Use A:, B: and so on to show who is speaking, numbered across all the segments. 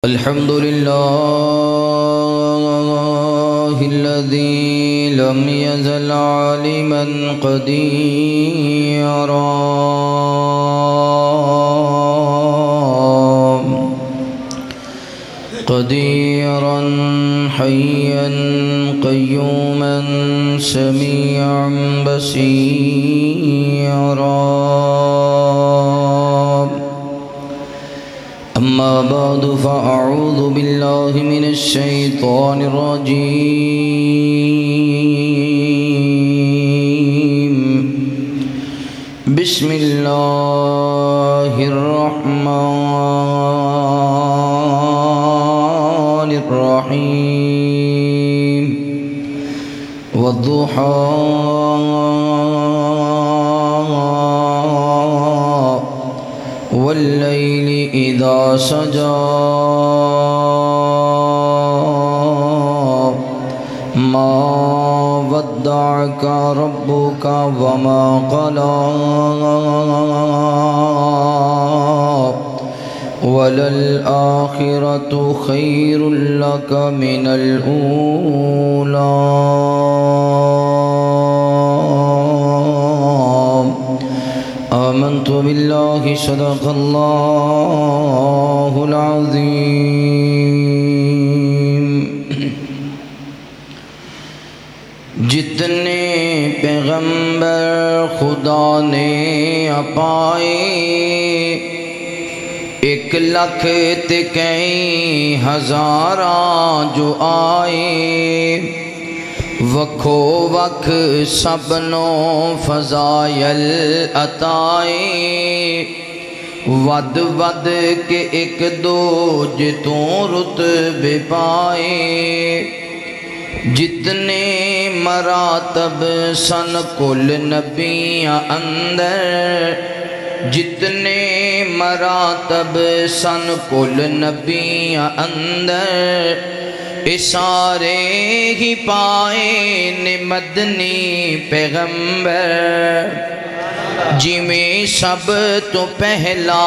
A: الحمد لله الذي لم يزل عالما قديرا حيا قيوما سميعا بصيرا. أما بعد فأعوذ بالله من الشيطان الرجيم. بسم الله الرحمن الرحيم. والضحى والليل إذا سجى ما ودعك ربك وما قلى وللآخرة خير لك من الأولى. آمنت بالله صدق الله العظيم. جتنے پیغمبر خدا نے اپائے 1,00,000 تے کئی ہزاراں جو آئے وکھو وکھ سبنوں فضائل عطائے ود ود کے ایک دو جتوں رتبے پائے. جتنے مراتب سن کل نبیاں اندر جتنے مراتب سن کل نبیاں اندر سارے ہی پائے نے مدنی پیغمبر. جویں سب تو پہلا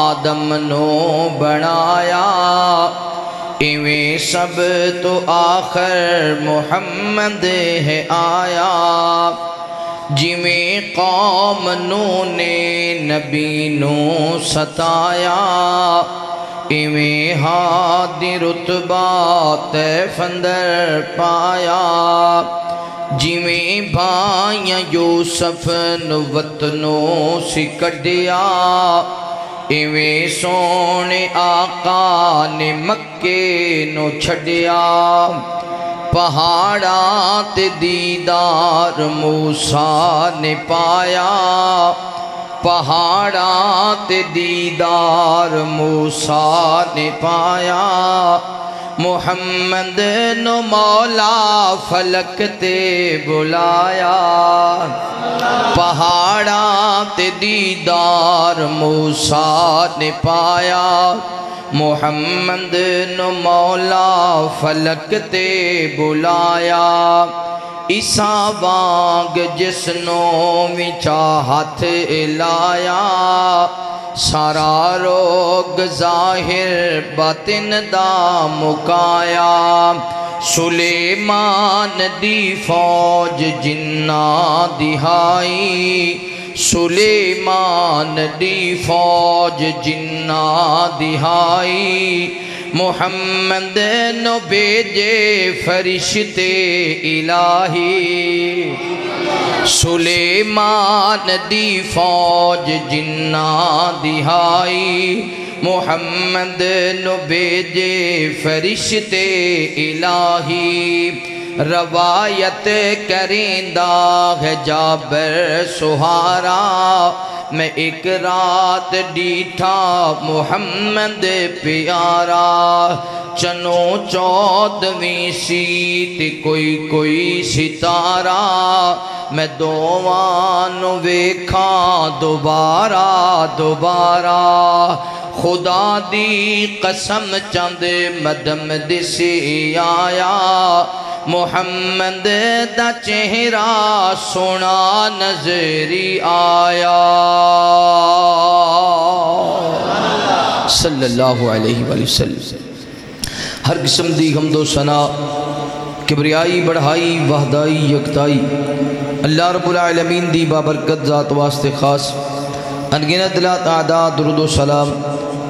A: آدم نو بنایا ایویں سب تو آخر محمد ہے آیا. جویں قوم نو نے نبی نو ستایا ایویں ہادی رتبہ طیف اندر پایا. جویں بھائیاں یوسف نو وطنوں سی کڈیا ایویں سونے آقا نے مکے نو چھڈیا. پہاڑاں تے دیدار موسیٰ نے پایا پہاڑاں تے دیدار موسیٰ نے پایا. محمد نو مولا فلک تے بلایا پہاڑاں تے دیدار موسیٰ نے پایا. محمد نو مولا فلک تے بلایا. عیسیٰ وانگ جس نو وچا ہاتھ لایا سارا روگ ظاہر باطن دا مکایا. سلیمان دی فوج جناں دہائی سلیمان دی فوج جناں دہائی. محمد نو بیجے فرشتے الہی سلیمان دی فوج جناں دہائی. محمد نو بیجے فرشتے الہی. روایت کریندہ ہے جابر سہارا میں ایک رات ڈیٹھا محمد پیارا. چنوں 14ویں سیت کوئی ستارہ میں دوانو ویکھاں دوبارہ دوبارہ. خدا دی قسم چند مدم دسی آیا محمد دا چہرہ سونا نظری آیا. صلی اللہ علیہ وسلم. ہر قسم دی حمد و ثنا کبریائی بڑھائی وحدائی یکتائی اللہ رب العالمین دی بابرکت ذات واسطے خاص انگنت لا تعداد درود و سلام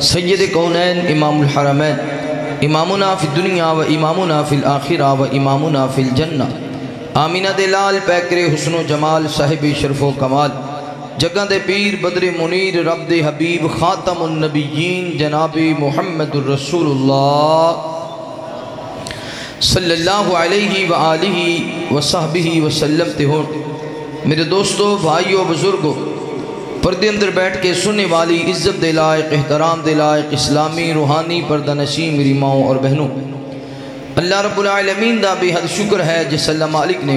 A: سید کونین امام الحرمین امامنا فی الدنیا و امامنا فی الآخرہ و امامنا فی الجنہ آمینہ دلال پیکر حسن و جمال صاحب شرف و کمال جگہ دے پیر بدر منیر رب دے حبیب خاتم النبیین جناب محمد الرسول اللہ صلی اللہ علیہ وآلہ وصحبہ وسلم تے ہون۔ میرے دوستو، بھائیو، بزرگو، پردے اندر بیٹھ کے سننے والی عزت دے لائق، احترام دے لائق، اسلامی روحانی پردہ نشین میری ماؤں اور بہنوں، اللہ رب العالمین دا بے حد شکر ہے جس اللہ مالک نے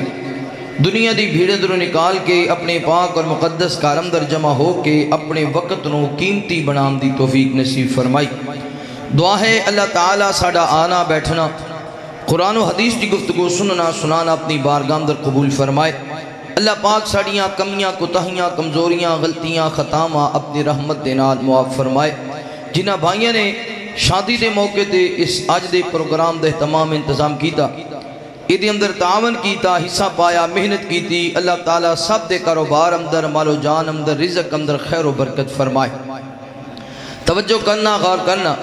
A: دنیا دی بھیڑ دروں نکال کے اپنے پاک اور مقدس کارم در جمع ہو کے اپنے وقت نو قیمتی بنام دی توفیق نصیب فرمائی۔ دعا ہے اللہ تعالیٰ ساڑا آنا بیٹھنا، قرآن و حدیث کی گفتگو سننا سنانا اپنی بارگاہ اندر قبول فرمائے۔ اللہ پاک ساڑیاں کمیاں کوتاہیاں کمزوریاں غلطیاں خطاماں اپنی رحمت دے نال معاف فرمائے۔ جنہ بھائیوں نے شادی دے موقع تے اس آج دے پروگرام دے تمام انتظام کیتا، ایدی اندر تعاون کیتا، حصہ پایا، محنت کیتی، اللہ تعالیٰ سب دے کاروبار اندر، مال و جان اندر، رزق اندر خیر و برکت فرمائے۔ توجہ کرنا، غور کرنا،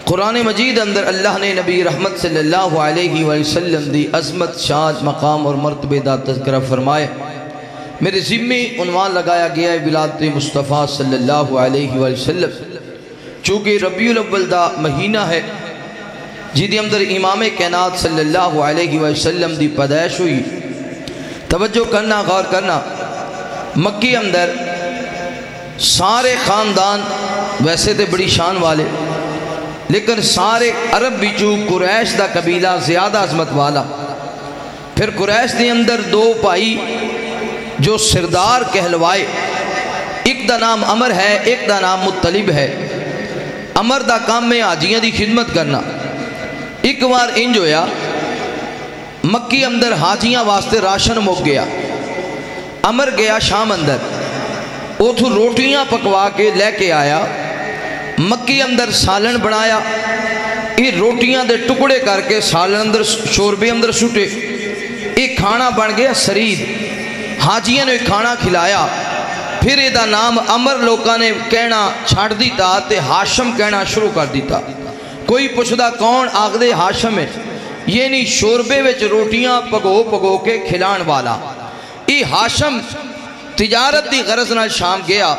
A: قرآن مجید اندر اللہ نے نبی رحمت صلی اللہ علیہ وسلم دی عظمت، شان، مقام اور مرتبے دا تذکرہ فرمائے۔ میرے ذمے عنوان لگایا گیا ہے ولادت مصطفیٰ صلی اللہ علیہ وسلم، چونکہ ربیع الاول دا مہینہ ہے جیدی اندر امام کائنات صلی اللہ علیہ وسلم دی پیدائش ہوئی۔ توجہ کرنا، غور کرنا، مکی اندر سارے خاندان ویسے تے بڑی شان والے، لیکن سارے عرب بچو قریش دا قبیلہ زیادہ عظمت والا۔ پھر قریش دے اندر دو بھائی جو سردار کہلوائے، ایک دا نام عمر ہے، ایک دا نام مطلب ہے۔ عمر دا کام میں حاجیاں دی خدمت کرنا۔ ایک بار انج ہویا، مکی اندر حاجیاں واسطے راشن مک گیا، عمر گیا شام اندر، اوتھو روٹیاں پکوا کے لے کے آیا، مکی اندر سالن بنایا، یہ روٹیاں دے ٹکڑے کر کے سالن اندر شوربے اندر سٹے، ایک کھانا بن گیا سرید، حاجیاں نے کھانا کھلایا۔ پھر ایدہ نام عمر لوکاں نے کہنا چھاڑ دیتا تے ہاشم کہنا شروع کر دیتا۔ کوئی پوچھدا کون؟ آگدے ہاشم ہے، یہ نہیں شوربے وچ روٹیاں پگو پگو کے کھلان والا۔ یہ ہاشم تجارت دی غرض نال شام گیا،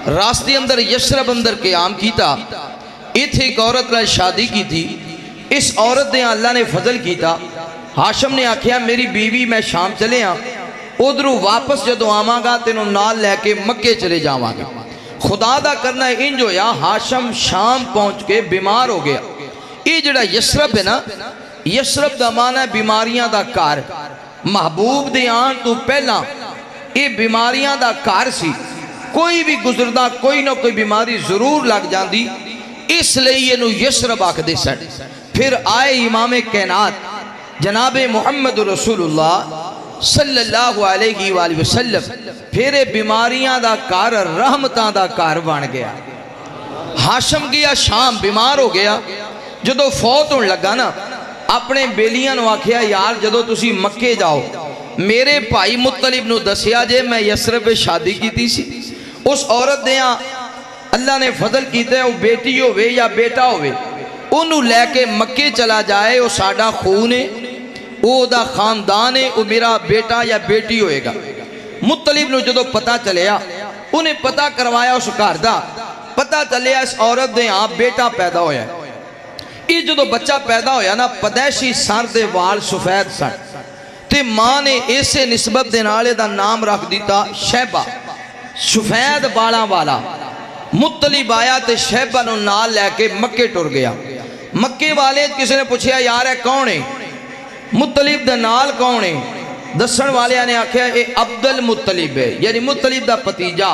A: راستے اندر یشرب اندر قیام کیتا، ایتھے ایک عورت نال شادی کی تھی، اس عورت نے اللہ نے فضل کیتا۔ ہاشم نے آکھیا میری بیوی میں شام چلے ہاں، ادھروں واپس جدو آواں گا تینوں نال لے کے مکے چلے جاواں گا۔ خدا دا کرنا انج ہویا، ہاشم شام پہنچ کے بیمار ہو گیا۔ یہ جڑا یسرب ہے نا، یسرب دا معنی ہے بیماریاں دا کار، محبوب دے آن تو پہلا یہ بیماریاں دا کار سی، کوئی بھی گزردہ کوئی نہ کوئی بیماری ضرور لگ جاندی، اس لئے یہ نو یسرب آکھ دے سن۔ پھر آئے امام کائنات جناب محمد رسول اللہ صلی اللہ علیہ وآلہ وسلم، پھر بیماریاں دا کار رحمتاں دا کار بن گیا۔ ہاشم گیا شام، بیمار ہو گیا، جدو فوت ہونے لگا نا، اپنے بیلیاں نو آکھیا یار جدو تسی مکے جاؤ، میرے بھائی مطلب نو دسیا جے میں یسرب پہ شادی کی تھی سی، اس عورت دیاں اللہ نے فضل کیتے ہیں وہ بیٹی ہوئے یا بیٹا ہوئے، انہوں لے کے مکے چلا جائے، وہ ساڑا خون ہے، وہ دا خاندان ہے، وہ میرا بیٹا یا بیٹی ہوئے گا۔ مطلب نو جدو پتہ چلیا، انہیں پتہ کروایا اس گھر دا، پتہ چلیا اس عورت دے ہاں بیٹا پیدا ہویا ہے۔ یہ جدو بچہ پیدا ہویا نا، پدیشی سر دے وال سفید سن، تے ماں نے ایسے نسبت دے نالے دا نام رکھ دیتا شیبہ، سفید بالاں والا۔ مطلب آیا تے شیبہ نو نال لے کے مکے ٹر گیا۔ مکے والے کسی نے پوچھیا یار ہے کون ہے؟ مطلب دا نال کون ہے؟ دسن والے نے آکھیا اے عبد المطلب ہے، یعنی مطلب دا پتیجا،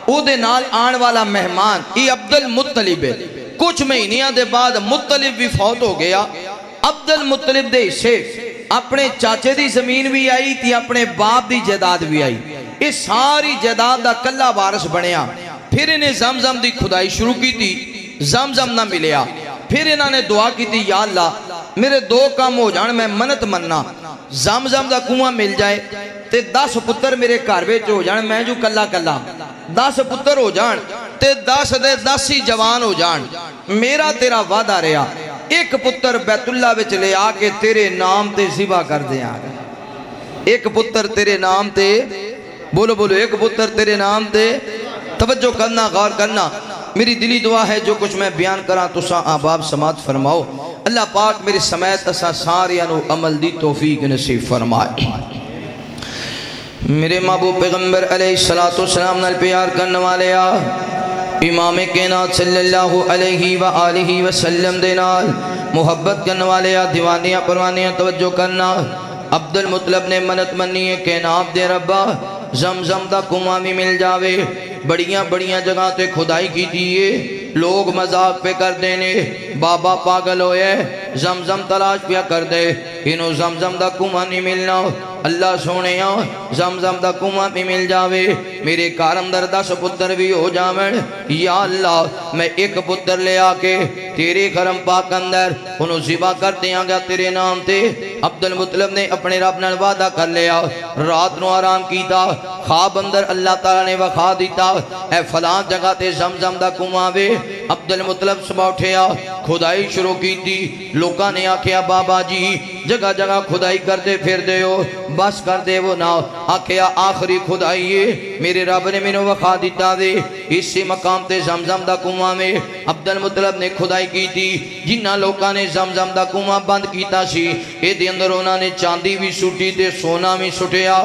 A: او دے نال آن والا مہمان، ای عبد المطلب ہے۔ کچھ مہینیاں دے بعد مطلب بھی فوت ہو گیا۔ عبد المطلب دے سے اپنے چاچے دی زمین بھی آئی تھی، اپنے باپ دی جائیداد بھی آئی، اس ساری جائیداد دا کلا وارث بنیا۔ پھر انہیں زمزم دی کھدائی شروع کی تھی، زمزم نہ ملیا۔ پھر انہوں نے دعا کی تھی یا اللہ میرے 2 کام ہو جان میں منت مننا زمزم دا کنواں مل جائے تے 10 پتر میرے گھر وچ ہو جان میں جو کلا کلا 10 پتر ہو جان تے 10 دے 10 ہی جوان ہو جان میرا تیرا وعدہ رہا ایک پتر بیت اللہ وچ لے آ کے تیرے نام تے ذبح کر دیاں گا ایک پتر تیرے نام تے بولو بولو ایک پتر تیرے نام تے توجہ کرنا غور کرنا میری دلی دعا ہے جو کچھ میں بیان کراں تساں احباب سماعت فرماؤ اللہ پاک میری سمیت اساں ساریاں نو عمل دی توفیق نصیب فرمائے میرے محبوب پیغمبر علیہ السلام نال پیار کرنے والے امام کائنات صلی اللہ علیہ وآلہ وسلم دے نال محبت کرنے والے دیوانیاں پروانیاں توجہ کرنا عبد المطلب نے منت منی ہے کہ ناب دے ربا زمزم دا کنواں بھی مل جاوے بڑیاں بڑیاں جگہ تے کھدائی کی دیئے لوگ مذاق پہ کر دینے بابا پاگل ہوئے زمزم تلاش پیا کر دے انہوں زمزم دا کنواں نہیں ملنا اللہ سونے زمزم دا کنواں بھی مل جاوے میرے کارم در 10 پتر بھی ہو جاویں یا اللہ میں ایک پتر لے آکے تیرے کرم پاک اندر انہوں ذبح کر دیاں گا تیرے نام تے عبد المطلب نے اپنے رب نال وعدہ کر لیا رات نو آرام کیتا خواب اندر اللہ تعالیٰ نے وخا دیتا اے فلان جگہ تے زمزم دا کنواں وے عبد المطلب صبح اٹھیا کھدائی شروع کی تھی لوکاں نے آکھیا بابا جی جگہ جگہ کھدائی کر دے پھر دے ہو بس کر دے وہ نہ آکھیا آخری کھدائیے میرے رب نے منو وخا دیتا دے اسی مقام تے زمزم دا کنواں میں عبد المطلب نے کھدائی کی تھی جنہ لوکاں نے زمزم دا کنواں بند کیتا سی اے دے اندر انہاں نے چاندی بھی سٹی تے سونا بھی سٹیا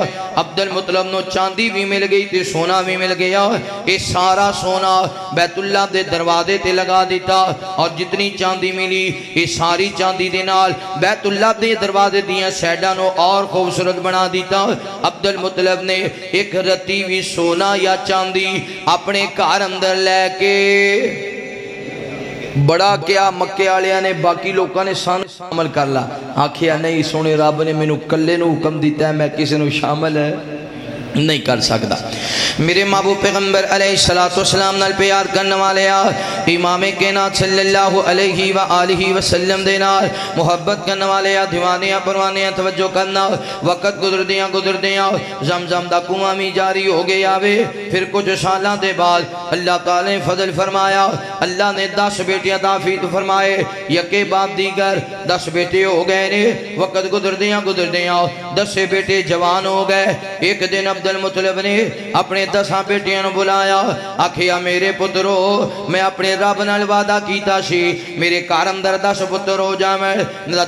A: عبد المطلب نو چاندی بھی مل گئی تے سونا بھی مل گیا اے سارا سونا بیت اللہ دے دروازے تے لگا دیتا اور جتنی چاندی ملی اے ساری چاندی دے نال بیت اللہ دے دروازے دیاں سیڈاں نو اور خوبصورت بنا دیتا عبد المطلب نے ایک رتی بھی سونا یا چاندی اپنے گھر اندر لے کے بڑا کیا مکے آلیاں نے باقی لوگاں نے شامل کر لا آکھیا نہیں سونے رب نے میں نو کلے نو حکم دیتا ہے میں کسی نو شامل ہے نہیں کر سکتا میرے محبوب پیغمبر علیہ السلام نال پیار کرنے والے امام کائنات صلی اللہ علیہ وآلہ وسلم دے نال محبت کرنے والے دیوانیاں پروانیاں توجہ کرنا وقت گزر دیاں زمزم دا کنواں بھی جاری ہو گیا وے پھر کچھ سالاں دے بعد اللہ تعالی نے فضل فرمایا اللہ نے 10 بیٹے عطا فرمائے یکے بعد دیگر 10 بیٹے ہو گئے نے وقت گزر دیاں 10 بیٹے جوان ہو گئے ایک دن عبد المطلب نے اپنے 10 بیٹیاں نو بلایا آکھیا میرے پترو میں اپنے رب نال وعدہ کیتا سی میرے گھر اندر 10 پتر ہو جاویں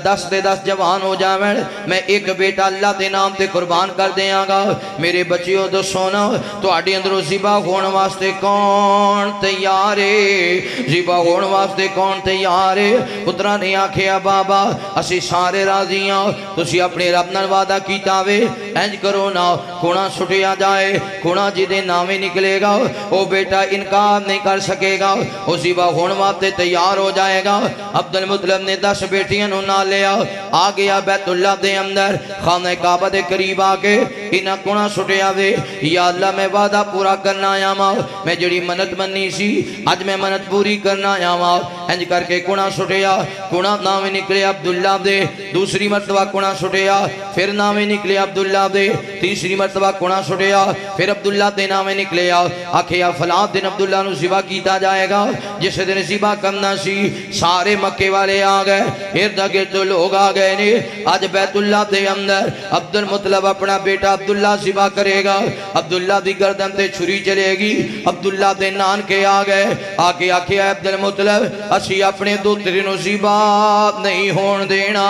A: 10 دے 10 جوان ہو جاویں میں ایک بیٹا اللہ دے نام تے قربان کر دیاں گا میرے بچیوں دسو نا تہاڈے اندروں ذبح ہون واسطے کون تیار ہے ذبح ہون واسطے کون تیار ہے پتراں نے آکھیا بابا اسی سارے راضی ہاں تسی اپنے رب نال وعدہ کیتا وے انج کرو نا کھونا سٹیا جائے کھونا جدے نامے نکلے گا وہ بیٹا انکار نہیں کر سکے گا وہ ذبح ہون واسطے تیار ہو جائے گا عبد المطلب نے 10 بیٹیاں نو نہ لیا آ گیا بیت اللہ دے اندر خانہ کعبہ دے قریب آ کے انہاں کھونا سٹیا وے یا اللہ میں وعدہ پورا کرنا آیا ماں میں جڑی منت منی سی آج میں منت پوری کرنا آیا ماں انج کر کے کھونا سٹیا کھونا نامے نکلے عبداللہ دے دوسری مرتبہ کھونا سٹیا پھر نامے نکلے عبداللہ دے تیسری مرتبہ کھونا سٹیا پھر عبداللہ دے نامے نکلے آکھیا فلاں دن عبداللہ نو ذبح کیتا جائے گا جس دن ذبح کرنا سی سارے مکے والے آ گئے ارد گرد لوگ آ گئے نے آج بیت اللہ دے اندر عبد المطلب اپنا بیٹا عبداللہ ذبح کرے گا عبداللہ دی گردن تے چھری چلے گی عبداللہ دے نان کے آ گئے آکے آکھیا عبد المطلب اسی اپنے دوترے نو ذبح نہیں ہون دینا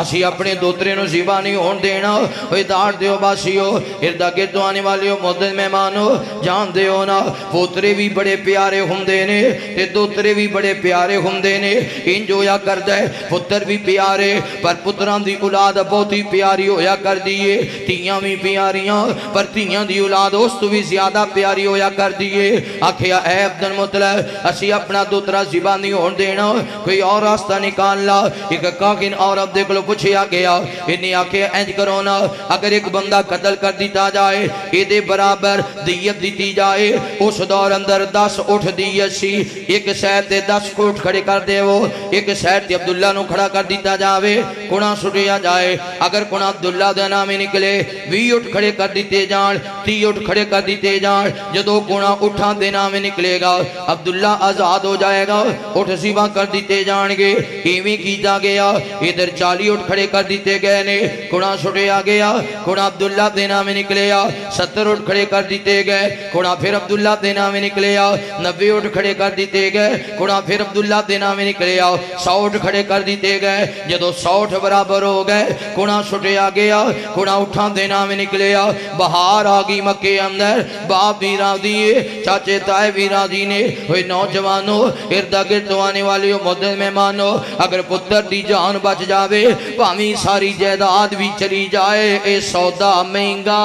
A: اسی اپنے دوترے نو ذبح نہیں ہون دینا اوہ دار دیو باسیو اردا کے تو آنے والے مدد مہمانو جان دے ہونا پوترے بھی بڑے پیارے ہندے نے تے دوترے بھی بڑے پیارے ہندے نے انجویا کر دے پتر بھی پیارے پر پتران دی اولاد بہت ہی پیاری ہویا کر دیئے تیاں بھی پیاریاں پر تیاں دی اولاد اس تو بھی زیادہ پیاری ہویا کر دیئے آکھیا اے عبد المطلب اسی اپنا دوترا ذبح نہیں ہون دینا کوئی اور راستہ نکال لا ایک کاکن عورت دے کلو پوچھیا گیا انہی آکھیا انج کرونا اگر ایک بندہ قتل کر دیتا دیتا جائے ایدے برابر دیت دیتی جائے اس دور اندر 10 اٹھ دیت سی ایک سیٹ تے 10 کو اٹھ کھڑے کر دے وہ ایک سیٹ تے عبداللہ نو کھڑا کر دیتا جاوے کنا سٹیا جائے اگر کنا عبداللہ دے نامی نکلے 20 اٹھ کھڑے کر دیتے جان 30 اٹھ کھڑے کر دیتے جان جدو کنا اٹھا دے نامی نکلے گا عبداللہ آزاد ہو جائے گا اٹھ سیوا کر دیتے جان گے ایویں کیتا گیا ادھر 40 اٹھ کھڑے کر دیتے گئے نے کنا سٹیا گیا کنا عبداللہ دے نامی نکلے 70 اٹھ کھڑے کر دیتے گئے کنا پھر عبداللہ دے نامی نکلے 90 اٹھ کھڑے کر دیتے گئے کنا پھر عبداللہ دے نامی نکلے 100 اٹھ کھڑے کر دیتے گئے جدو 100 اٹھ برابر ہو گئے کنا سٹیا گیا کنا اٹھا دے نامی نکلے بہار آگی مکے اندر باپ بھی راہ دیئے چاچے تائے بھی راہ دینے ہوئے نوجوانوں اردہ گرد آنے والی مدد میں مانو اگر پتر دی جان بچ جاوے پامی ساری جیداد بھی چلی جائے اے سودا مہنگا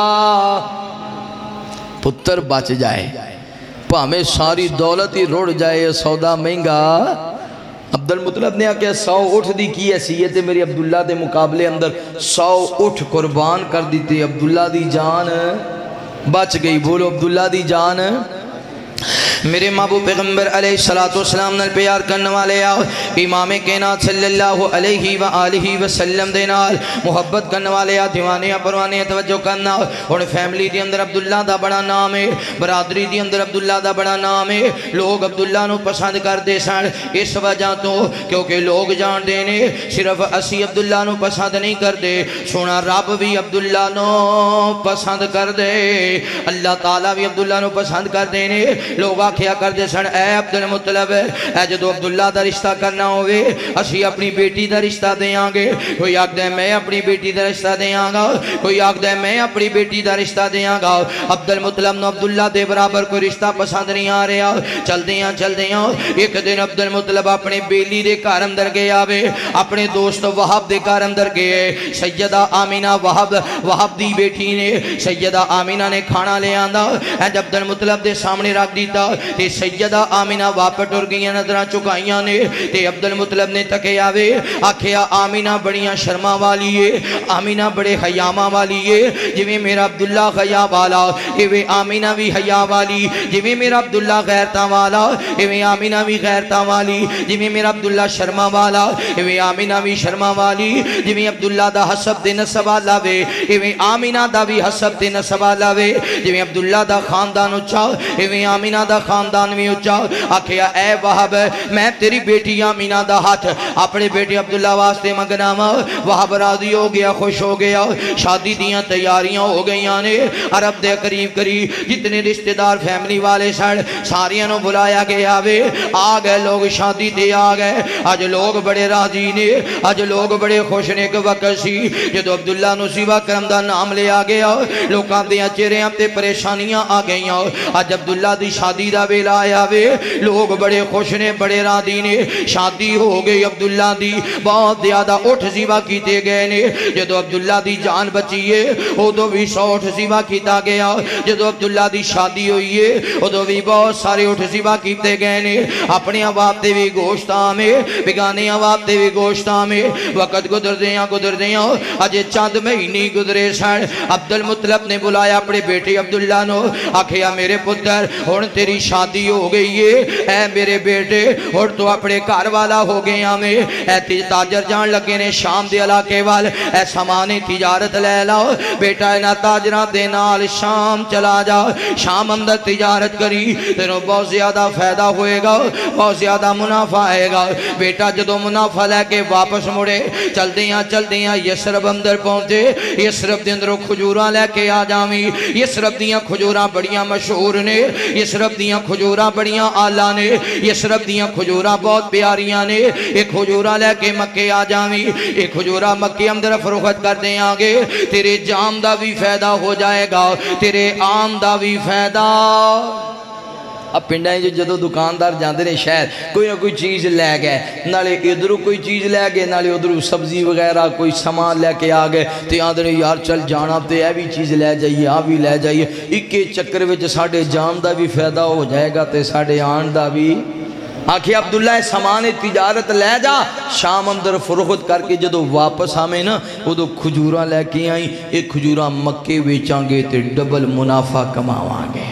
A: پتر بچ جائے پامی ساری دولت ہی روڑ جائے اے سودا مہنگا عبدالمطلب نے آکے 100 اٹھ دی کی حیثیت میری عبداللہ دے مقابلے اندر 100 اٹھ قربان کر دیتے عبداللہ دی جان بچ گئی بولو عبداللہ دی جان میرے محبوب پیغمبر علیہ السلام نال پیار کرنے والے آؤ امام کائنات صلی اللہ علیہ وآلہ وسلم دے نال محبت کرنے والے آؤ دیوانے پروانے توجہ کرنا اور فیملی دی اندر عبداللہ دا بڑا نام ہے برادری دی اندر عبداللہ دا بڑا نام ہے لوگ عبداللہ نو پسند کر دے سن اس وجہ تو کیونکہ لوگ جان دینے صرف اسی عبداللہ نو پسند نہیں کر دے سونا رب بھی عبداللہ نو پسند کر دے اللہ تعالیٰ بھی عبداللہ نو پسند کر دینے لوگ کیا کر دے سن اے عبدالمطلب اے جدو عبداللہ دا رشتہ کرنا ہوئے اسی اپنی بیٹی دا رشتہ دے آنگے کوئی آگ دے میں اپنی بیٹی دا رشتہ دے آنگا کوئی آگ دے میں اپنی بیٹی دا رشتہ دے آنگا عبدالمطلب نو عبداللہ دے برابر کوئی رشتہ پسند نہیں آ رہا چل دیاں ایک دن عبدالمطلب اپنے بیلی دے کار اندر گئے آوے اپنے دوست وحب دے کار اندر گئے سیدہ آمینہ وحب دی بیٹی نے سیدہ آمینہ نے کھانا لے آندہ عبدالمطلب دے سامنے رکھ دیتا تے سیدہ آمینہ واپٹ اور گئیاں نظرہ چکائیاں نے تے عبدالمطلب نے تکے آوے آکھیا آمینہ بڑیاں شرما والی ہے آمینہ بڑے حیامہ والی ہے جویں میرا عبداللہ خیا والا ایویں آمینہ بھی حیا والی جویں میرا عبداللہ غیرتا والا ایویں آمینہ بھی غیرتا والی جویں میرا عبداللہ شرما والا ایویں آمینہ بھی شرما والی جویں عبداللہ دا حسب دے نسب والا وے ایویں آمینہ دا بھی حسب دے نسب والا وے جویں عبداللہ دا خاندان اچھا ایویں آمینہ دا خاندان بھی اچھا آکھیا اے وحب میں تیری بیٹی آمینہ دا ہاتھ اپنے بیٹی عبداللہ واسطے مگناما وحب راضی ہو گیا خوش ہو گیا شادی دیاں تیاریاں ہو گئیاں نے عرب دے قریب جتنے رشتہ دار فیملی والے سن ساریاں نو بلایا گیا وے آگئے لوگ شادی دے آگئے آج لوگ بڑے راضی نے آج لوگ بڑے خوش نے کہ وقت سی جدو عبداللہ نصیبہ کرم دا نام لے آگیا لوگاں دیاں چہرے تے پریشانیاں آگئیاں آج عبداللہ دی شادی دا ویلا آیا وے لوگ بڑے خوش نے بڑے راضی نے شادی ہو گئی عبداللہ دی بہت زیادہ اٹھ زیبہ کیتے گئے نے جدو عبداللہ دی جان بچیے او دو بھی 100 اٹھ زیبہ کیتا گیا جدو عبداللہ دی شادی ہوئیے او دو بھی بہت سارے اٹھ زیبہ کیتے گئے نے اپنے عواب تے بھی گوشتاں میں بگانے عواب تے بھی گوشتاں میں وقت گدر دیاں اجے چاند مہینی گدرے سن عبدالمطلب نے بلایا اپنے بیٹے عبداللہ نو آکھیا میرے پتر ہن تیری شادی ہو گئی ہے اے میرے بیٹے اور تو اپنے کار والا ہو گیا میں اے تاجر جان لگے نے شام دے علاقے وال اے سامانی تجارت لے لاؤ بیٹا اینا تاجرہ دے نال شام چلا جا شام اندر تجارت کری تینوں بہت زیادہ فائدہ ہوئے گا بہت زیادہ منافع آئے گا بیٹا جدو منافع لے کے واپس مڑے چل دیاں یسرب اندر پہنچے یسرب دے اندروں کھجورہ لے کے آ جامی یسرب دیاں کھجورہ بڑیاں مشہور نے یسرب دیاں کھجورہ بڑیاں آلہ نے یسرب دیاں کھجورہ بہت پیاریاں نے ایک کھجورہ لے کے مکے آ جامی ایک کھجورہ مکے اندر فروخت کر دیں آگے تیرے جام دا بھی فائدہ ہو جائے گا تیرے آم دا بھی فائدہ اب پنڈائیں جو جدو دکاندار جاندے نے شاید کوئی نہ کوئی چیز لے گئے نالے ادھروں کوئی چیز لے گئے نالے ادھروں سبزی وغیرہ کوئی سامان لے کے آگئے تے آندے نے یار چل جانا تے اے بھی چیز لے جائیے آ بھی لے جائیے اکے چکر وچ ساڑھے جان دا بھی فائدہ ہو جائے گا تے ساڑھے آن دا بھی آکھے عبداللہ سامان تجارت لے جا شام اندر فروخت کر کے جدو واپس آمیں نا وہ دو کھجورہ لے کے آئیں ایک کھجورہ مکے ویچاں گے تے ڈبل منافع کماواں گے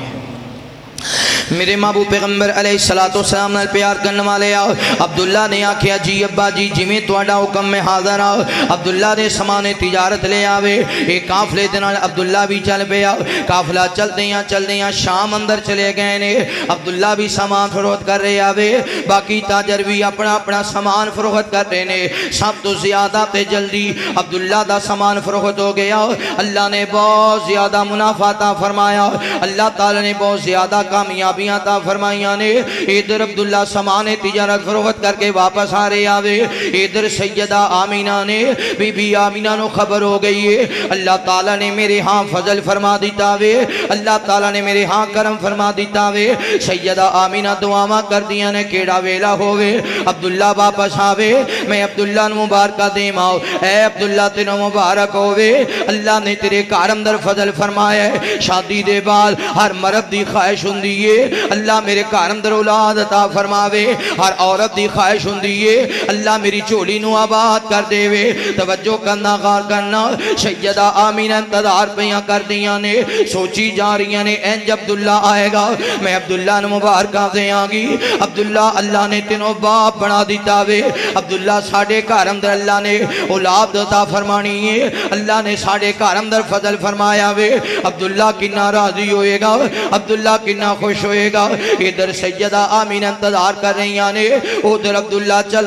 A: میرے محبوب پیغمبر علیہ السلام نال پیار کرنے والے آؤ عبداللہ نے آکھیا جی ابا جی جمیں توڑا حکم میں حاضر آؤ عبداللہ نے سامان تجارت لے آوے ایک کافلے دنال عبداللہ بھی چل پہ آؤ کافلہ چل دیاں شام اندر چلے گئے نے عبداللہ بھی سامان فروخت کر رہے آوے باقی تاجر بھی اپنا سامان فروخت کر رہے نے سب تو زیادہ تے جلدی عبداللہ دا سامان فروخت ہو گیا اللہ نے بہت زیادہ منافع عطا فرمایا اللہ تعالی نے بہت زیادہ کامیابی عطا فرمائیاں نے ادھر عبداللہ سامان تجارت فروخت کر کے واپس آ رہے آوے ادھر سیدہ آمینہ نے بی بی آمینہ نو خبر ہو گئی ہے اللہ تعالیٰ نے میرے ہاں فضل فرما دیتا وے اللہ تعالیٰ نے میرے ہاں کرم فرما دیتا وے سیدہ آمینہ دعاواں کر دیا نے کیڑا ویلا ہوئے عبداللہ واپس آوے میں عبداللہ نو مبارکہ دے ماؤ اے عبداللہ تینو مبارک ہوئے اللہ نے تیرے کارم در فضل فرمایا ہے شادی دے بال ہر مرد دی خواہش ہوندی ہے اللہ میرے کارم در اولاد عطا فرماوے ہر عورت دی خواہش ہوندی ہے اللہ میری چولی نو آباد کر دے وے توجہ کرنا غار کرنا سیدہ آمینہ انتظار پیاں کر دیا نے سوچی جا رہی نے اینج عبداللہ آئے گا میں عبداللہ نے مبارکہ دے آگی عبداللہ اللہ نے تینوں باپ بنا دیتا وے عبداللہ ساڑھے کارم در اللہ نے اولاد عطا فرمانی ہے اللہ نے ساڑھے کارم در فضل فرمایا وے عبداللہ کنہ راضی ہوئے گا عبداللہ کنہ خوش ہوئے گا ادھر سیدہ آمینہ انتظار کر رہی نے ادھر عبداللہ چل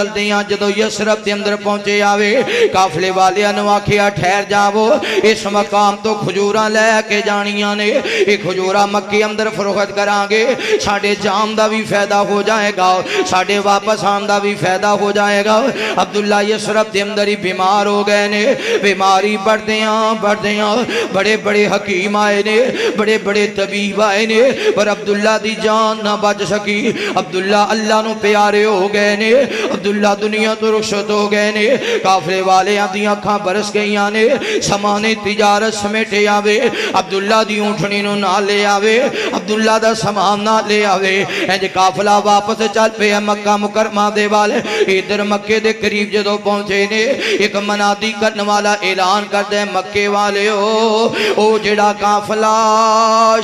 A: دیاں جدو یسرب دے اندر پہنچے آوے کافلے والے انواکھیا ٹھہر جاؤ اس مقام تو کھجورہ لے کے جانیاں نے ایک کھجورہ مکی اندر فروخت کران گے ساڑھے جام دا بھی فیدہ ہو جائے گا ساڑھے واپس آن دا بھی فیدہ ہو جائے گا عبداللہ یسرب دے اندر ہی بیمار ہو گئے نے بیماری بڑھ دیاں بڑے بڑے حکیم آئے نے بڑے بڑے طبیب آئے نے پر عبداللہ دی جان نہ بچ سکی عبداللہ اللہ نو پیارے ہو گئے نے عبداللہ دنیا تو رخصت ہو گئے نے کافلے والے دی اکھاں برس گئیاں نے سامان تجارت سمیٹے آوے عبداللہ دی اونٹھنی نو نہ لے آوے عبداللہ دا سامان نہ لے آوے اینج کافلہ واپس چل پہ مکہ مکرمہ دے والے ادھر مکے دے قریب جدو پہنچے نے ایک منادی کرنے والا اعلان کر دے مکے والے او جڑا کافلہ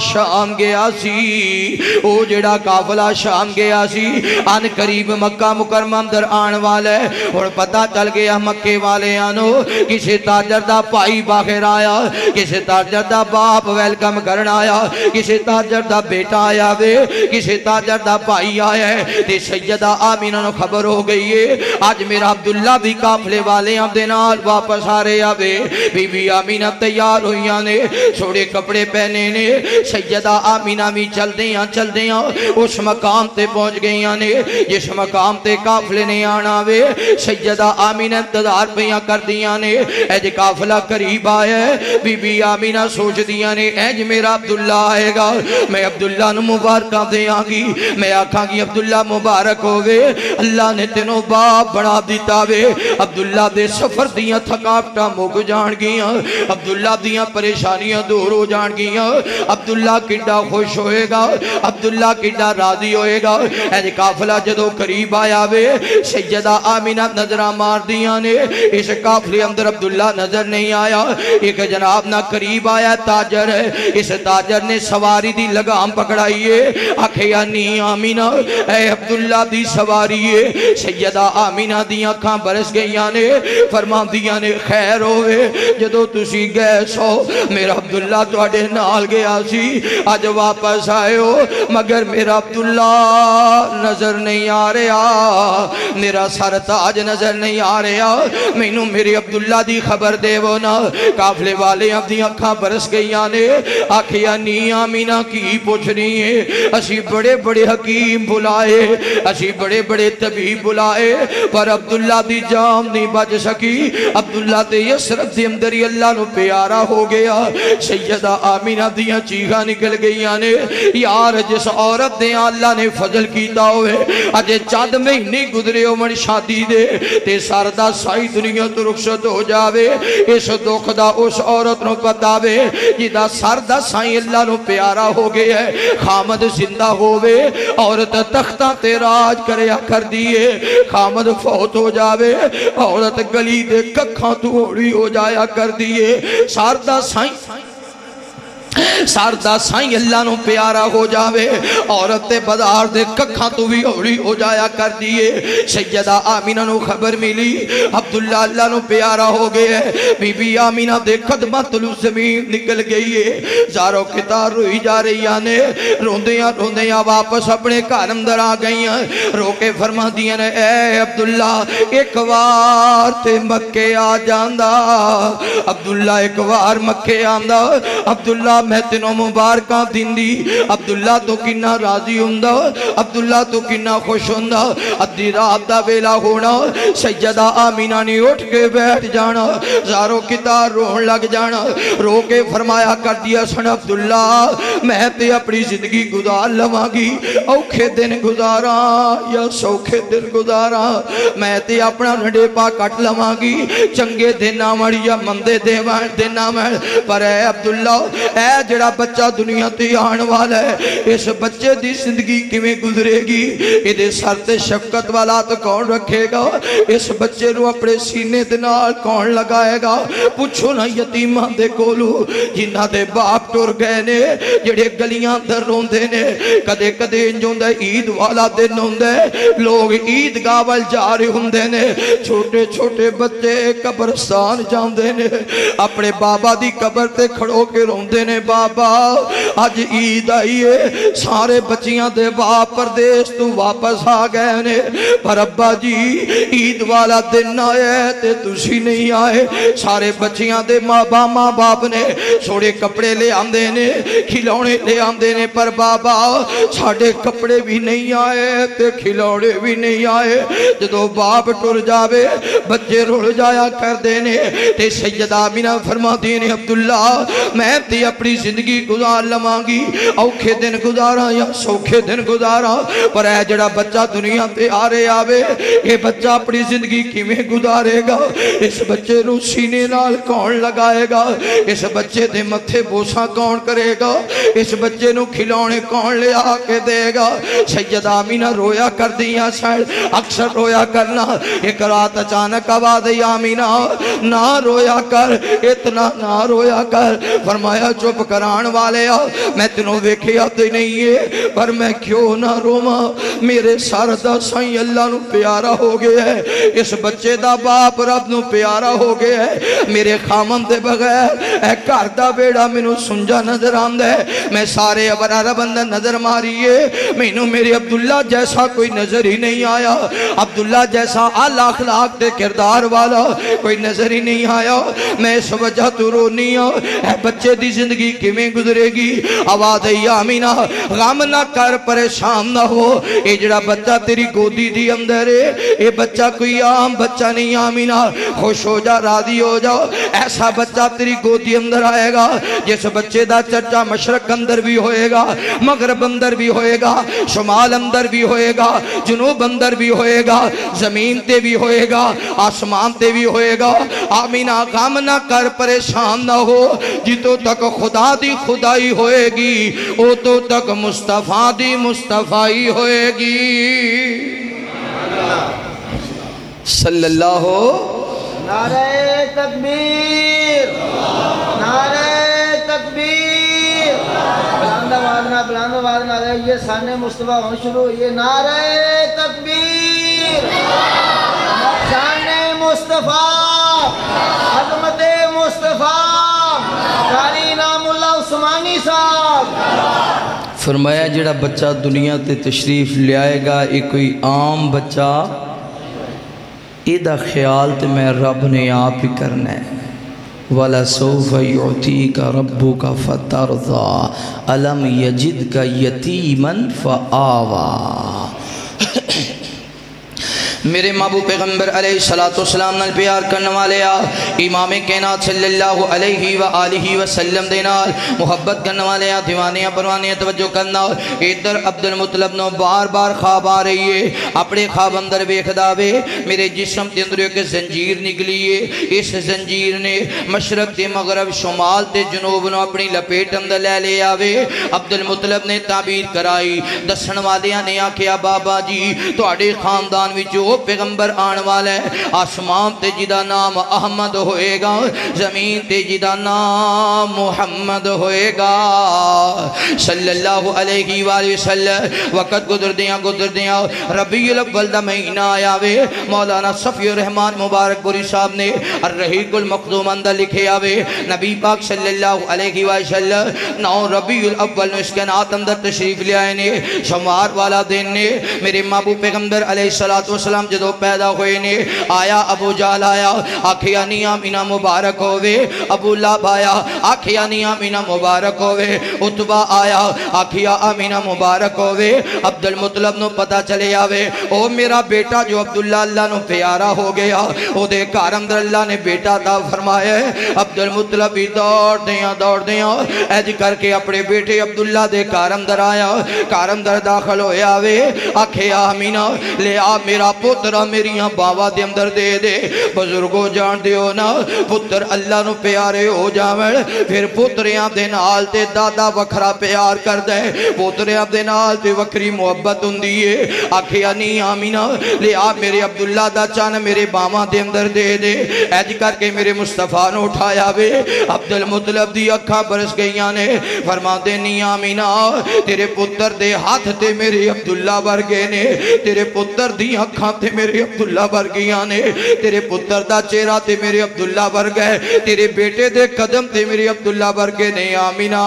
A: شام گیا سی او جڑا کافلہ شام گیا سی ان قریب مکہ مکرمہ اندر آن والے اور پتہ چل گیا مکے والے آنو کسی تاجر دا پائی باخر آیا کسی تاجر دا باپ ویلکم کرن آیا کسی تاجر دا بیٹا آیا وے کسی تاجر دا پائی آیا ہے تے سیدہ آمینہ نو خبر ہو گئی ہے آج میرا عبداللہ بھی کافلے والے ہم دینال واپس آ رہے آوے بی بی آمینہ تیار ہوئیاں نے چھوڑے کپڑے پہنے نے سیدہ آمینہ بھی چل دیاں اس مقام تے پہنچ گئیاں نے جس مقام تے کافلے نے آنا وے سیدہ آمینہ انتظار پیاں کر دیاں نے اے جے کافلہ قریب آیا ہے بی بی آمینہ سوچ دیاں نے اے جے میرا عبداللہ آئے گا میں عبداللہ نو مبارکہ دیاں گی میں آکھاں گی عبداللہ مبارک ہوئے اللہ نے تینوں باپ بڑھا دیتا وے عبداللہ دے سفر دیاں تھکاپٹا موگ جان گیاں عبداللہ دیاں پریشانیاں دور ہو جان گیاں عبداللہ کنڈا خوش ہوئے گا عبداللہ کنڈا راضی ہوئے گا اے کافلہ جدو قریب آیا وے سیدہ آمینہ نظرہ مار دیاں نے اس کافلے اندر عبداللہ نظر نہیں آیا ایک جناب نہ قریب آیا تاجر ہے اس تاجر نے سواری دی لگام پکڑائیے آکھیا نہیں آمینہ اے عبداللہ دی سواری ہے سیدہ آمینہ دیاں کھاں برس گئیاں نے فرما دیاں نے خیر ہوئے جدو تسی گئے سو میرا عبداللہ تو اڈے نال گیا سی آج واپس آئے ہو مگر میرا عبداللہ نظر نہیں آ رہا میرا سر تاج نظر نہیں آ رہا مینوں میرے عبداللہ دی خبر دے وہ نا کافلے والے اپنی اکھاں برس گئیاں نے آکھیا نہیں آمینہ کی پوچھ رہی ہے اسی بڑے بڑے حکیم بلائے اسی بڑے بڑے طبیب بلائے پر عبداللہ دی جام نہیں بچ سکی عبداللہ دے یسرب دے اندری اللہ نو پیارا ہو گیا سیدہ آمینہ دیاں چیخا نکل گئیاں نے یار جس عورت دے اللہ نے فضل کیتا ہوئے اجے چند مہینے گزرے عمر شادی دے تے سر دا سائی دنیا تو رخصت ہو جاوے اس دکھ دا اس عورت نو بتاوے جدا سر دا سائی اللہ نو پیارا ہو گیا ہے خامد زندہ ہووے عورت تختہ تے راج کریا کر دیئے خامد فوت ہو جاوے عورت گلی دے ککھاں تو ہوڑی ہو جایا کر دیئے سردہ سائیں اللہ نو پیارا ہو جاوے عورت بازار دے ککھاں تو بھی ہوڑی ہو جایا کر دیئے سیدہ آمینہ نو خبر ملی عبداللہ اللہ نو پیارا ہو گئے بی بی آمینہ دے قدمہ تلو زمین نکل گئی ہے زاروں کتار روئی جا رہی آنے روندیاں واپس اپنے گھر اندر آ گئی ہیں رو کے فرما دیا نے اے عبداللہ ایک وار تے مکے آ جاندہ عبداللہ ایک وار مکے آندہ عبداللہ میں تینوں مبارکاں دن دی عبداللہ تو کنہ راضی ہوندہ عبداللہ تو کنہ خوش ہوندہ ادھی رات دا ویلا ہونا سیدہ آمینہ نے اٹھ کے بیٹھ جانا زاروں کتار روح لگ جانا رو کے فرمایا کر دیا سن عبداللہ میں تے اپنی زندگی گزار لواگی اوکھے دن گزارا یا سوکھے دن گزارا میں تے اپنا رڈے پا کٹ لواگی چنگے دن آمڑ یا مندے دن آمڑ پر اے عبداللہ اے جڑا بچہ دنیا تے آن والا ہے اس بچے دی زندگی کیویں گزرے گی ادھے سر تے شفقت والا تو کون رکھے گا اس بچے رو اپنے سینے دنال کون لگائے گا پوچھو نا یتیمہ دے کولو جنہ دے باپ ٹور گئے نے جڑے گلیاں در روندے نے کدے کدے انجون دے عید والا دن ہوندے لوگ عید گاول جا رہے ہوندے نے چھوٹے چھوٹے بچے قبرستان جاندے نے اپنے بابا دی قبر تے کھڑو کے روندے نے بابا آج عید آئیے سارے بچیاں دے باپ پردیس تو واپس آ گئے نے پر ابا جی عید والا دن آئے تے تسی نہیں آئے سارے بچیاں دے ماں باپ نے سوڑے کپڑے لے آندے نے کھلونے لے آندے نے پر بابا ساڑے کپڑے بھی نہیں آئے تے کھلونے بھی نہیں آئے جدو باپ ٹر جاوے بچے رڑ جایا کر دینے تے سیدہ آمینہ فرما دینے عبداللہ میں تے اپنی زندگی گزار لمانگی اوکھے دن گزارا یا سوکھے دن گزارا پر اے جڑا بچہ دنیا تے آرے آوے یہ بچہ اپنی زندگی کیویں گزارے گا اس بچے رو سینے نال کون لگائے گا اس بچے دے متھے بوسا کون کرے گا اس بچے نو کھلونے کون لے آ کے دے گا سیدہ آمینہ رویا کر دیا سائد اکثر رویا کرنا ایک رات اچانک آواز آمینہ نہ رویا کر اتنا نہ رویا کر فرمایا چپ کران والے میں تنوں ویکھے آتے نہیں ہے پر میں کیوں نہ روما میرے سردہ سائیں اللہ نو پیارا ہو گیا ہے اس بچے دا باپ رب نو پیارا ہو گیا ہے میرے خامن دے بغیر اے کردہ بیڑا منو سنجا نظر آمد ہے میں سارے ابرار بندر نظر ماریے مینو میرے عبداللہ جیسا کوئی نظر ہی نہیں آیا عبداللہ جیسا اعلیٰ اخلاق دے کردار والا کوئی نظر ہی نہیں آیا میں اس وجہ تو رونی ہوں اے بچے دی زندگی کیویں گزرے گی آواز آمینہ غم نہ کر پریشان نہ ہو اے جڑا بچہ تیری گودی دی اندر ہے اے بچہ کوئی عام بچہ نہیں آمینہ خوش ہو جا راضی ہو جاؤ ایسا بچہ تیری گودی اندر آئے گا جس بچے دا چرچا مشرق اندر بھی ہوئے گا مغرب اندر بھی ہوئے گا شمال اندر بھی ہوئے گا جنوب اندر بھی ہوئے گا زمین تے بھی ہوئے گا آسمان تے بھی ہوئے گا آمینہ غم نہ کر پریشان نہ ہو جتو تک خدا دی خدائی ہوئے گی او تو تک مصطفیٰ دی مصطفیٰ ہوئے گی صلی اللہ
B: نعرہ تکبیر نعرہ تکبیر بلند وادنا یہ سانے مصطفیٰ ہوں شروع یہ نعرہ تکبیر شانے مصطفیٰ عظمت مصطفیٰ قاری نام اللہ عثمانی صاحب
A: فرمایا جڑا بچہ دنیا تے تشریف لے آئے گا ایک کوئی عام بچہ ایدہ خیال تے میں رب نے آپ ہی کرنا ہے وَلَسَوْفَ يُعْتِيكَ رَبُّكَ فَتَرْضَى أَلَمْ يَجِدْكَ يَتِيمًا فَآوَى میرے محبوب پیغمبر علیہ السلام نال پیار کرنے والے امام کائنات صلی اللہ علیہ وآلہ وسلم دے نال محبت کرنے والے دیوانیاں پروانیاں توجہ کرنا. ادھر عبد المطلب نو بار بار خواب آ رہی ہے. اپنے خواب اندر ویکھدا وے میرے جسم کے اندر ایک زنجیر نکلی ہے. اس زنجیر نے مشرق تے مغرب شمال تے جنوب نو اپنی لپیٹ اندر لے لے آوے. عبد المطلب نے تعبیر کرائی. دسن والیاں نے آکھیا بابا جی تواڈے خاندان وچ او پیغمبر آن والا ہے آسمان تے جدا نام احمد ہوئے گا زمین تے جدا نام محمد ہوئے گا صلی اللہ علیہ وآلہ وسلم. وقت گزر دیاں ربیع الاول دا مہینہ آیا وے. مولانا صفی الرحمن مبارک پوری صاحب نے الرحیق المخدوم اندر لکھے آوے نبی پاک صلی اللہ علیہ وسلم 9 ربیع الاول اس کے نات اندر تشریف لے آئے نے. شمار والا دن نے میرے محبوب پیغمبر علیہ السلام جدو پیدا ہوئے نے. آیا ابو جہل آیا آکھیا نی آمینہ مبارک ہوئے. ابو لہب آیا آکھیا نی آمینہ مبارک ہوئے. عتبہ آیا آکھیا آمینہ مبارک ہوئے. عبد المطلب نو پتہ چلے آوے او میرا بیٹا جو عبداللہ اللہ نو پیارا ہو گیا او دے کار اندر اللہ نے بیٹا عطا فرمایا ہے. عبد المطلب بھی دوڑ دیاں ایج کر کے اپنے بیٹے عبداللہ دے کار اندر آیا. کار اندر داخل ہوئے آوے آکھیا آمینہ لے آ میرا پترہ میریاں باوا دے اندر دے دے. بزرگوں جان دیو نا پتر اللہ نو پیارے ہو جاوڑ پھر پتریاں دے نال تے دادا وکھرا پیار کر دے. پتریاں دے نال تے وکری محبت ہوندی ہے. آکھیا نہیں آمینہ لے آ میرے عبداللہ دا چان میرے باوا دے اندر دے دے. ایج کر کے میرے مصطفیٰ نو اٹھایا وے. عبد المطلب دی اکھاں برس گئیاں نے. فرما دے نہیں آمینہ تیرے پتر دے ہاتھ تے میرے عبداللہ ورگے نے. تیرے پتر دی اکھاں تے میرے عبداللہ ورگیاں نے. تیرے پتر دا چہرہ تے میرے عبداللہ ورگے. تیرے بیٹے دے قدم تے میرے عبداللہ ورگے نے. آمینہ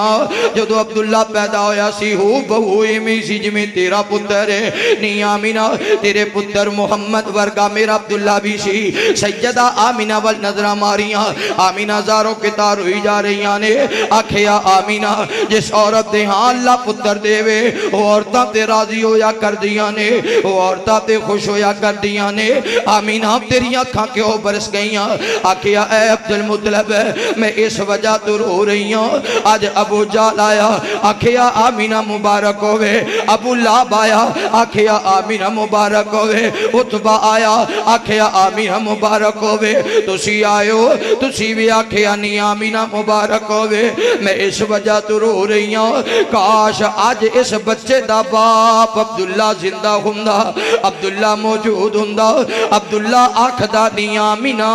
A: جدو عبداللہ پیدا ہویا سی ہو بہو ایمی سی جمیں تیرا پتر ہے. نہیں آمینہ تیرے پتر محمد ورگا میرا عبداللہ بھی سی. سیدہ آمینہ والنظرہ ماریاں. آمینہ زاروں کے تار ہوئی جا رہیاں نے. آکھیا آمینہ جس عورت دے ہاں اللہ پتر دے وے وہ عورتاں تے راضی ہویا کر دیاں نے. وہ عورتاں تے خوش ہویا کر دیاں نے. آمینہ تیری آنکھاں کیوں برس گئیاں. آکھیا اے عبد المطلب میں اس وجہ تو رو رہی ہوں. آج ابو جہل آیا آکھیا آمینہ مبارک ہوئے. ابو لہب آیا آکھیا آمینہ مبارک ہوئے. عتبہ آیا آکھیا آمینہ مبارک ہوئے. تسی آئے ہو تسی بھی آکھیا نہیں آمینہ مبارک ہوئے. میں اس وجہ تو رو رہی ہوں کاش آج اس بچے دا باپ عبداللہ زندہ ہوندا عبداللہ موجود ہوندا. عبداللہ آکھدا نہیں آمینہ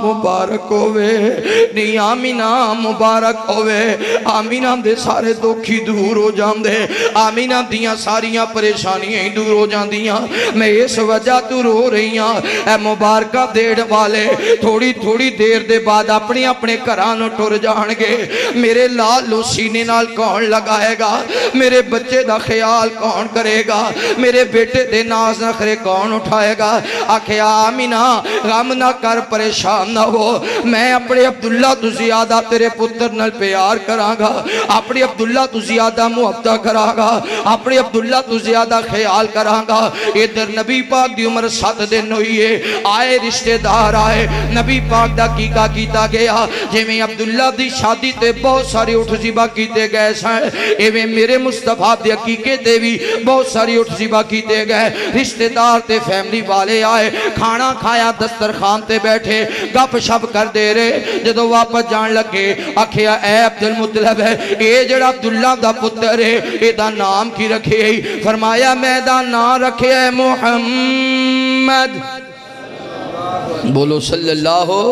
A: مبارک ہوئے نہیں آمینہ مبارک ہوئے. آمینہ دے سارے دکھی دور ہو جان دے. آمینہ دیاں ساریاں پریشانیاں ہی دور ہو جان دیاں. میں اس وجہ تو رو رہی ہوں. اے مبارکہ دیڑ والے تھوڑی دیر دے بعد اپنے گھرانوں ٹر جان گے. میرے لالو سینے نال کون لگائے گا. میرے بچے دا خیال کون کرے گا. میرے بیٹے دے ناز نخرے کون اٹھائے گا. آکھیا آمینہ غم نہ کر پریشان نہ ہو. میں اپنے عبداللہ تو زیادہ تیرے پتر نال پیار کراں گا. اپنے عبداللہ تو زیادہ محبت کراں گا. اپنے عبداللہ تو زیادہ خیال کراں گا. ادھر نبی پاک دی عمر 7 دن ہوئی ہے. آئے رشتہ دار آئے. نبی پاک دا کیکا کیتا گیا. جے میں عبداللہ دی شادی تے بہت ساری اٹھ زبا کیتے گئے سائیں. ایویں میرے مصطفیٰ دے عقیقے تے بھی بہت ساری اٹھ زبا کیتے گئے. رشتہ دار تے فیملی والے آئے. کھانا کھایا دسترخوان تے بیٹھے گپ شپ کر دے رہے. جدو واپس جان لگے آکھیا اے عبد المطلب ہے اے جڑا عبداللہ دا پتر ہے اے دا نام کی رکھے. فرمایا میں دا نام رکھے محمد. بولو صلی اللہ ہو.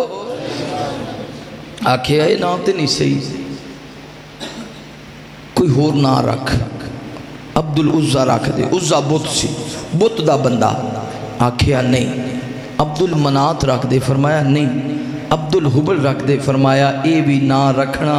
A: آکھیا اے نام تے نہیں صحیح کوئی ہور نہ رکھ. عبد العزہ رکھ دے. عزہ بت سی بت دا بندہ. آکھیا نہیں. عبد المنات رکھ دے. فرمایا نہیں. عبد الحبل رکھ دے. فرمایا اے بھی نہ رکھنا.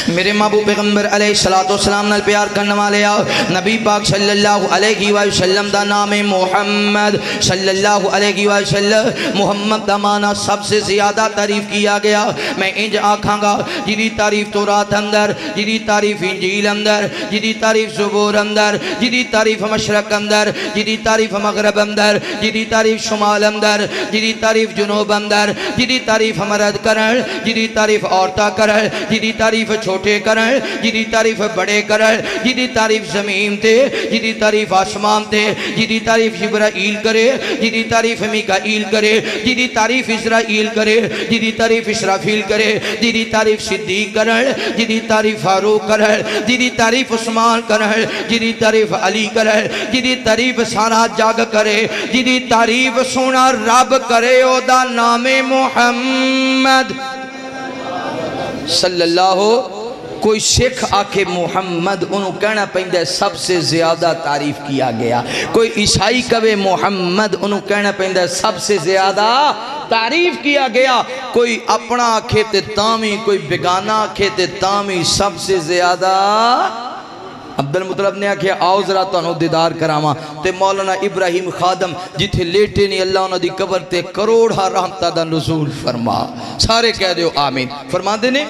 A: میرے محبوب پیغمبر علیہ السلام نال پیار کرنے والے آؤ نبی پاک صلی اللہ علیہ وسلم دا نام محمد صلی اللہ علیہ وسلم محمد دا معنی سب سے زیادہ تعریف کیا گیا میں انج آکھاں گا جدی تعریف تورات اندر جدی تعریف انجیل اندر جدی تعریف زبور اندر جدی تعریف مشرق اندر جدی تعریف مغرب اندر جدی تعریف شمال اندر جدی تعریف جنوب اندر جدی تعریف مرد کرن جدی تعریف عورتہ کرن جدی تعریف چھوٹے کرن جدی تعریف بڑے کرن جدی تعریف زمین تے جدی تعریف آسمان تے جدی تعریف جبرائیل کرے جدی تعریف میکائیل کرے جدی تعریف اسرائیل کرے جدی تعریف اسرافیل کرے جدی تعریف صدیق کرن جدی تعریف فاروق کرن جدی تعریف عثمان کرن جدی تعریف علی کرن جدی تعریف سارا جاگ کرے جدی تعریف سونا رب کرے او دا نام محمد صلی اللہ کوئی شیخ آکے محمد انہوں کہنا پہندے سب سے زیادہ تعریف کیا گیا کوئی عیسائی کہے محمد انہوں کہنا پہندے سب سے زیادہ تعریف کیا گیا کوئی اپنا آکھے تے تامی کوئی بگانا آکھے تے تامی سب سے زیادہ عبدالمطلب نے آکھے آؤ ذرا تو انہوں دیدار کراما تے مولانا ابراہیم خادم جتھے لیٹے نہیں اللہ انہوں دی قبر تے کروڑا رحمتہ دا نزول فرما سارے کہہ دیو آمین فرما دینے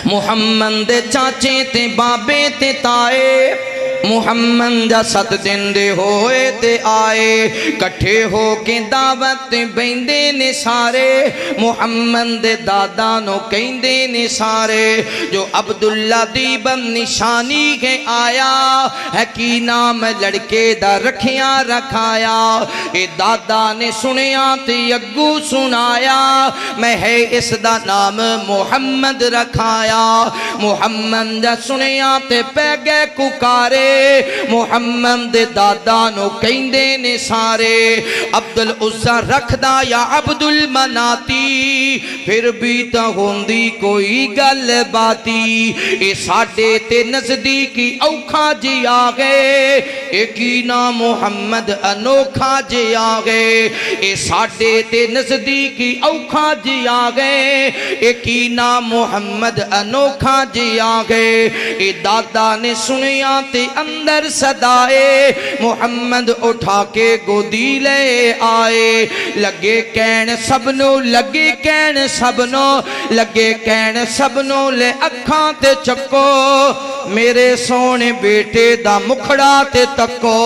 A: محمد دے چاچے تے بابے تے تائے محمد جا 7 دن دے ہوئے تے آئے کٹھے ہو کے دعوت بیندے نے سارے محمد دے دادا نو کہندے نے سارے جو عبداللہ دی بن نشانی کے آیا ہے کی نام لڑکے دا رکھیاں رکھایا اے دادا نے سنیا تے اگو سنایا میں ہے اس دا نام محمد رکھایا محمد جا سنیا تے پیگے ککارے محمد دادا نو کہندے نے سارے عبدالعزہ رکھ دا یا عبدالمناتی پھر بھی تا ہوندی کوئی گل باتی اے ساڑے تے نزدیکی اوکھا جی آگے ایکی نام محمد انوکھا جی آگے اے ساڑے تے نزدیکی اوکھا جی آگے ایکی نام محمد انوکھا جی آگے اے دادا نے سنیا تے اندر صدائے محمد اٹھا کے گودی لے آئے لگے کہن سبنو لگے کہن سبنو لگے کہن سبنو لے اکھاں تے چکو میرے سونے بیٹے دا مکھڑا تے تکو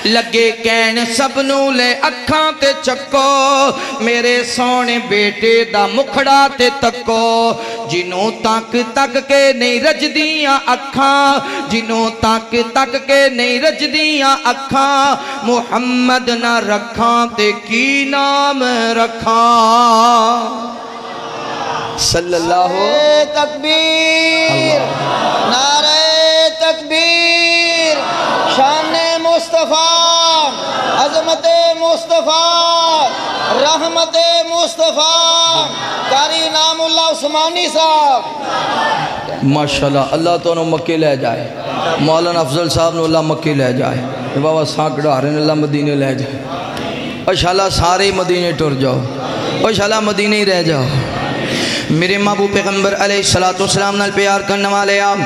A: لگے کہن سبنو لے اکھاں تے چکو میرے سونے بیٹے دا مکھڑا تے تکو جنوں تک تک کے نہیں رج دیاں اکھاں جنوں تک تک کے نہیں رج دیاں اکھاں محمد نہ رکھاں تے کی نام رکھاں صلی اللہ تکبیر
B: نعرہ تکبیر شان مصطفیٰ عظمت مصطفیٰ رحمت مصطفیٰ قاری نام اللہ عثمانی صاحب
A: ماشاءاللہ اللہ تو انہوں مکے لے جائے مولانا افضل صاحب نے اللہ مکے لے جائے بابا سانکڑا رہنے اللہ مدینے لے جائے انشاءاللہ سارے مدینے ٹر جاؤ انشاءاللہ مدینے ہی رہ جاؤ میرے محبوب پیغمبر علیہ السلام نال پیار کرنے والے آپ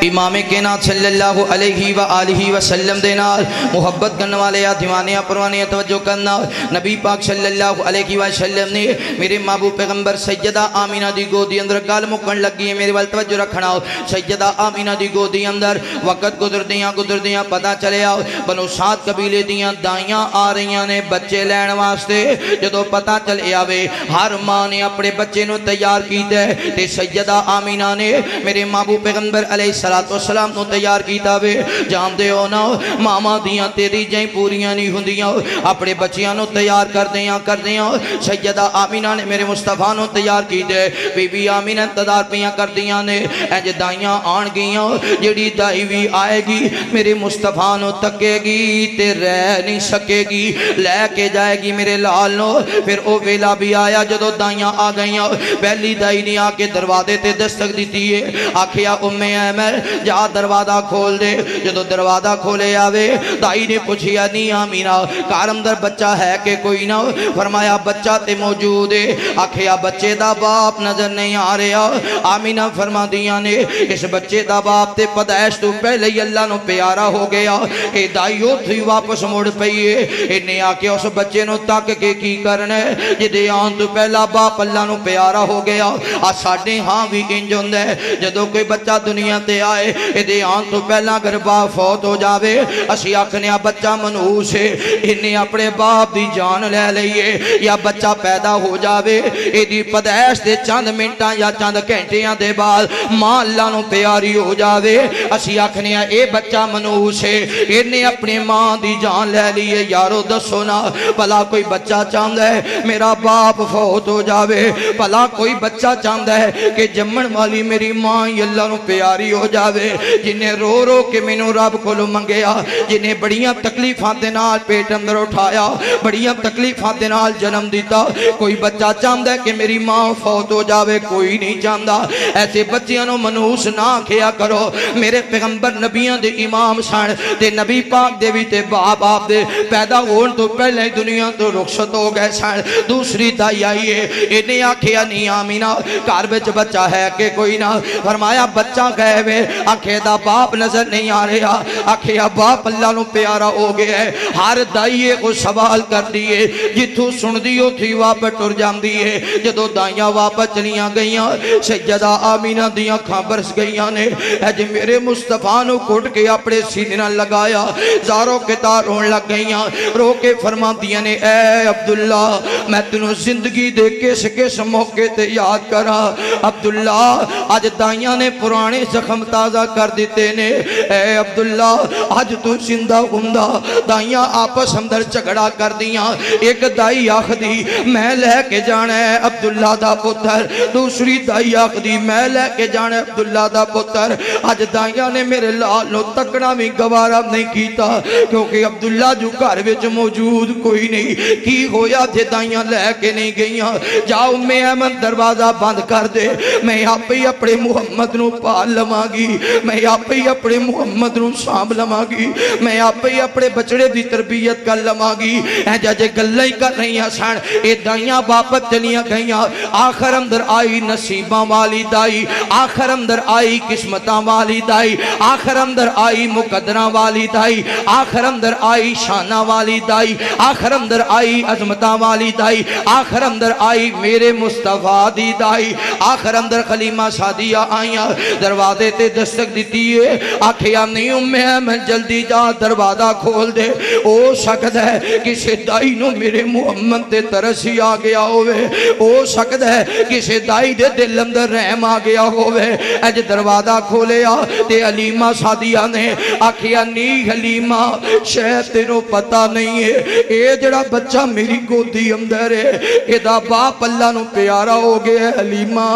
A: امام کائنات صلی اللہ علیہ وآلہ وسلم دینار محبت کرنے والے یا دیوانیاں پروانیاں توجہ کرنا نبی پاک صلی اللہ علیہ وسلم نے میرے محبوب پیغمبر سیدہ آمینہ دی گودی اندر گال مکن لگی ہے میرے وال توجہ رکھنا سیدہ آمینہ دی گودی اندر وقت گزر دیاں پتہ چلے آؤ بنو سعد قبیلے دیاں دائیاں آ رہیاں نے بچے لین واسطے جدو پتہ چلے آوے ہر ماں نے اپنے بچے نو تیار کیتا ہے تے سیدہ آمینہ نے میرے محبوب پیغمبر علیہ السلام نو تیار کیتا وے جان دے ہو نا ماما دیاں تیری جائیں پوریاں نہیں ہوندیاں اپنے بچیاں نو تیار کر دیاں سیدہ آمینہ نے میرے مصطفیٰ نو تیار کی دے بی بی آمینہ انتظار پیاں کر دیاں نے اینج دائیاں آن گیاں جڑی دائی بھی آئے گی میرے مصطفیٰ نو تکے گی تے رہ نہیں سکے گی لے کے جائے گی میرے لال نو پھر او ویلا بھی آیا جدو دائیاں آ گئیاں پہلی دائی نے آ کے دروازے تے دستک دیتی ہے آکھیا ام ایمر جا دروازہ کھول دے جدو دروازہ کھولے آوے دائی نے پوچھیا نہیں آمینہ گھر اندر بچہ ہے کہ کوئی نہ فرمایا بچہ تے موجود ہے آکھیا بچے دا باپ نظر نہیں آ رہا آمینہ فرما دیا نے اس بچے دا باپ تے پیدائش تو پہلے ہی اللہ نو پیارا ہو گیا اے دائیو تھی واپس مڑ پئیے انہیں آکے اس بچے نو تک کے کی کرنے جدے آن تو پہلا باپ اللہ نو پیارا ہو گیا ساڑھے ہاں بھی انجن دے جدو کوئی بچہ دنیا تے آئے ادھے آن تو پہلا اگر باپ فوت ہو جاوے اسی آکھنیا بچہ منحوس ہے انہیں اپنے باپ دی جان لے لئیے یا بچہ پیدا ہو جاوے ادھی پیدائش دے چند منٹاں یا چند گھنٹیاں دے بعد ماں اللہ نو پیاری ہو جاوے اسی آکھنیا اے بچہ منحوس ہے انہیں اپنی ماں دی جان لے لئیے یارو دسو نا بھلا کوئی بچہ چاند ہے میرا باپ فوت ہو جاوے بھلا کوئی بچہ چاند ہے کہ جمن والی میری ماں اللہ نو پیاری ہو جاوے جنہیں رو رو کے مینوں رب کو لو منگیا جنہیں بڑیاں تکلیفاں دے نال پیٹ اندر اٹھایا بڑیاں تکلیفاں دے نال جنم دیتا کوئی بچہ چاند ہے کہ میری ماں فوت ہو جاوے کوئی نہیں چاندہ ایسے بچیاں نو منحوس نہ کھیا کرو میرے پیغمبر نبیاں دے امام سن تے نبی پاک دے بھی تے باپ آپ دے پیدا ہون تو پہلے دنیا تو رخصت ہو گئے سن دوسری دائی آئیے انہیں آکھیا نہیں آمینہ گھر وچ بچہ ہے کہ کوئی نہ فرمایا بچہ گئے ہوئے آنکھیں دا باپ نظر نہیں آ رہا آنکھیں باپ اللہ نو پیارا ہو گیا ہے ہر دائیے کو سوال کر دیئے جتھو سن دیو تھی واپس ٹر جام دیئے جدو دائیاں واپس چلیاں گئیاں سجدہ آمینہ دیاں کھاں برس گئیاں نے اج میرے مصطفیٰ نو کھٹ کے اپنے سینے نہ لگایا زاروں کے تار رون لگ گئیاں رو کے فرما دیا نے اے عبداللہ میں تنو زندگی دے کس موقع تے یاد کرا عبداللہ آج دائیاں نے پرانے زخم تازہ کر دیتے نے اے عبداللہ آج تو زندہ گمدہ دائیاں آپس اندر چگڑا کر دیاں ایک دائی آخ دی میں لے کے جانا ہے عبداللہ دا پتر دوسری دائی آخ دی میں لے کے جانا ہے عبداللہ دا پتر آج دائیاں نے میرے لال نو تکڑا میں گوارا نہیں کیتا کیونکہ عبداللہ جو گھر وچ موجود کوئی نہیں کی ہویا تھے دائیاں لے کے نہیں گئیاں جاؤ میں احمد دروازہ بند کر دے میں آپ ہی اپنے محمد نو پال لماگی میں آپ ہی اپنے محمد نو سام لماگی میں آپ ہی اپنے بچڑے دی تربیت کر لماگی جاجے گلہی کر رہی ہیں سان اے دائیاں باپت چلیاں گئیاں آخر اندر آئی نصیباں والی دائی آخر اندر آئی قسمتاں والی دائی آخر اندر آئی مقدرہ والی دائی آخر اندر آئی شانہ والی دائی آخر اندر آئی عظمتاں والی دائی آخر اندر آئی میرے مصطفیٰ دی دائی آخر اندر خلیمہ سادیہ آئیاں دروازے تے دستک دیتی ہے آکھیا نہیں میں جلدی جا دروازہ کھول دے او شکد ہے کسی دائی نو میرے محمد تے ترسی آ گیا ہوئے او شکد ہے کسی دائی دے دل اندر رحم آ گیا ہوئے اج دروازہ کھولے آ تے حلیمہ سادیہ نے آکھیا نہیں حلیمہ شاید تینوں پتہ نہیں ہے اے جڑا بچہ میری گودی اندر ہے ادا باپ اللہ نو پیارا ہو گیا حلیمہ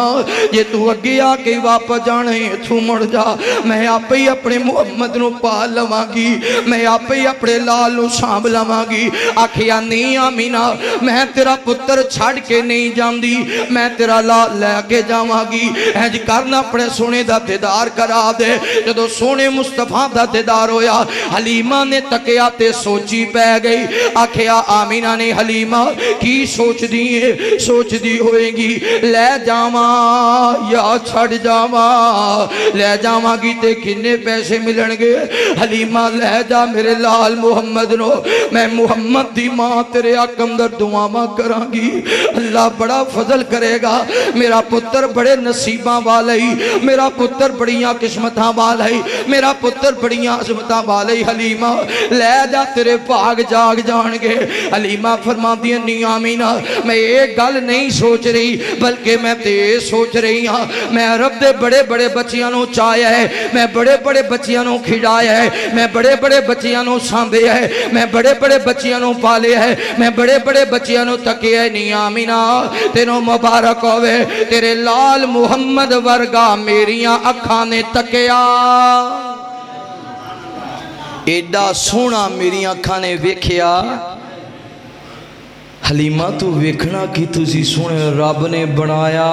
A: یہ تو اگے آ کے واپس جانے تو مڑ جا میں آپ ہی اپنے محمد نو پال لماگی میں آپ ہی اپنے لال نو سام لماگی آکھیا نہیں آمینہ میں تیرا پتر چھڑ کے نہیں جام دی میں تیرا لال لے کے جاماگی ایج کرنا اپنے سونے دا دیدار کرا دے جدو سونے مصطفیٰ دا دیدار ہویا حلیمہ نے تکیا تے سوچی پہ گئی آکھیا آمینہ نے حلیمہ کی سوچ دیئے سوچ دی ہوئے گی لے جاما یا چھڑ جاما لے جاما گی تے کنے پیسے ملنگے حلیمہ لے جا میرے لال محمد نو میں محمد دی ماں تیرے آکم در دعاما کرانگی اللہ بڑا فضل کرے گا میرا پتر بڑے نصیباں والی میرا پتر بڑیاں قسمتاں والی میرا پتر بڑیاں عظمتاں والی حلیمہ لے جا تیرے پاک جاگ جانگے حلیمہ فرما دیا نہیں آمینہ میں ایک گل نہیں سوچ رہی بلکہ میں تے سوچ رہی ہاں میں رب دے بڑے بڑے بچیاں نو چایا ہے میں بڑے بڑے بچیاں نو کھڑایا ہے میں بڑے بڑے بچیاں نو سانبے ہے میں بڑے بڑے بچیاں نو پالے ہے میں بڑے بڑے بچیاں نو تکے ہے نہیں آمینہ تینوں مبارک ہوئے تیرے لال محمد ورگا میریاں اکھانے تکیا ایڈا سونا میریاں اکھانے ویکھیا حلیمہ تو ویکھنا کی تُسی سونے رب نے بنایا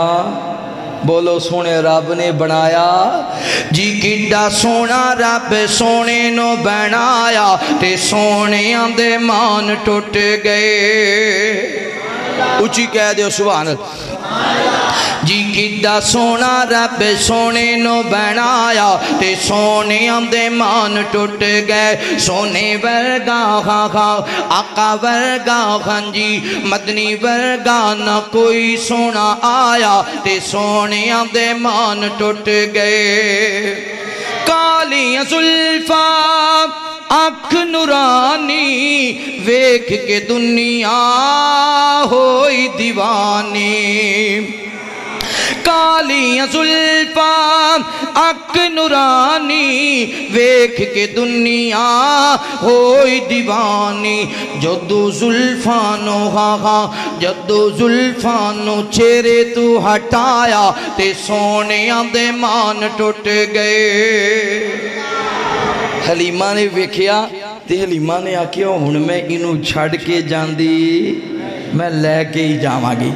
A: بولو سونے رب نے بنایا جی کڈا سونا رب سونے نو بنایا تے سونے دے مان ٹوٹ گئے اچھی کہہ دے سبحان اللہ جی کڈا سونا رب سونے نو بنایا تے سونے دے مان ٹوٹ گئے سونے ورگا آقا ورگا جی مدنی ورگا نہ کوئی سونا آیا تے سونے دے مان ٹوٹ گئے کالیاں زلفاں آنکھ نورانی ویکھ کے دنیا ہوئی دیوانی کالیاں زلفاں آنکھ نورانی ویکھ کے دنیا ہوئی دیوانی جدو زلفانو جدو زلفانو چہرے تو ہٹایا تے سونے دے مان ٹوٹ گئے حلیمہ نے ویکھیا تے حلیمہ نے آکیا ہن میں انہوں چھڑ کے جاندی میں لے کے ہی جاواں گی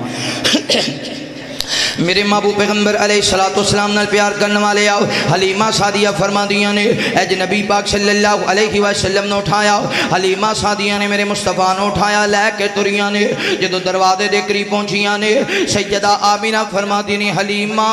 A: میرے محبوب پیغمبر علیہ السلام نال پیار کرنے والے آؤ حلیمہ سعدیہ فرما دیا نے اج نبی پاک صلی اللہ علیہ وسلم نے اٹھایا حلیمہ سعدیہ نے میرے مصطفیٰ نے اٹھایا لے کے تریاں نے جدو دروازے دے قریب پہنچیاں نے سیدہ آمینہ فرما دی نے حلیمہ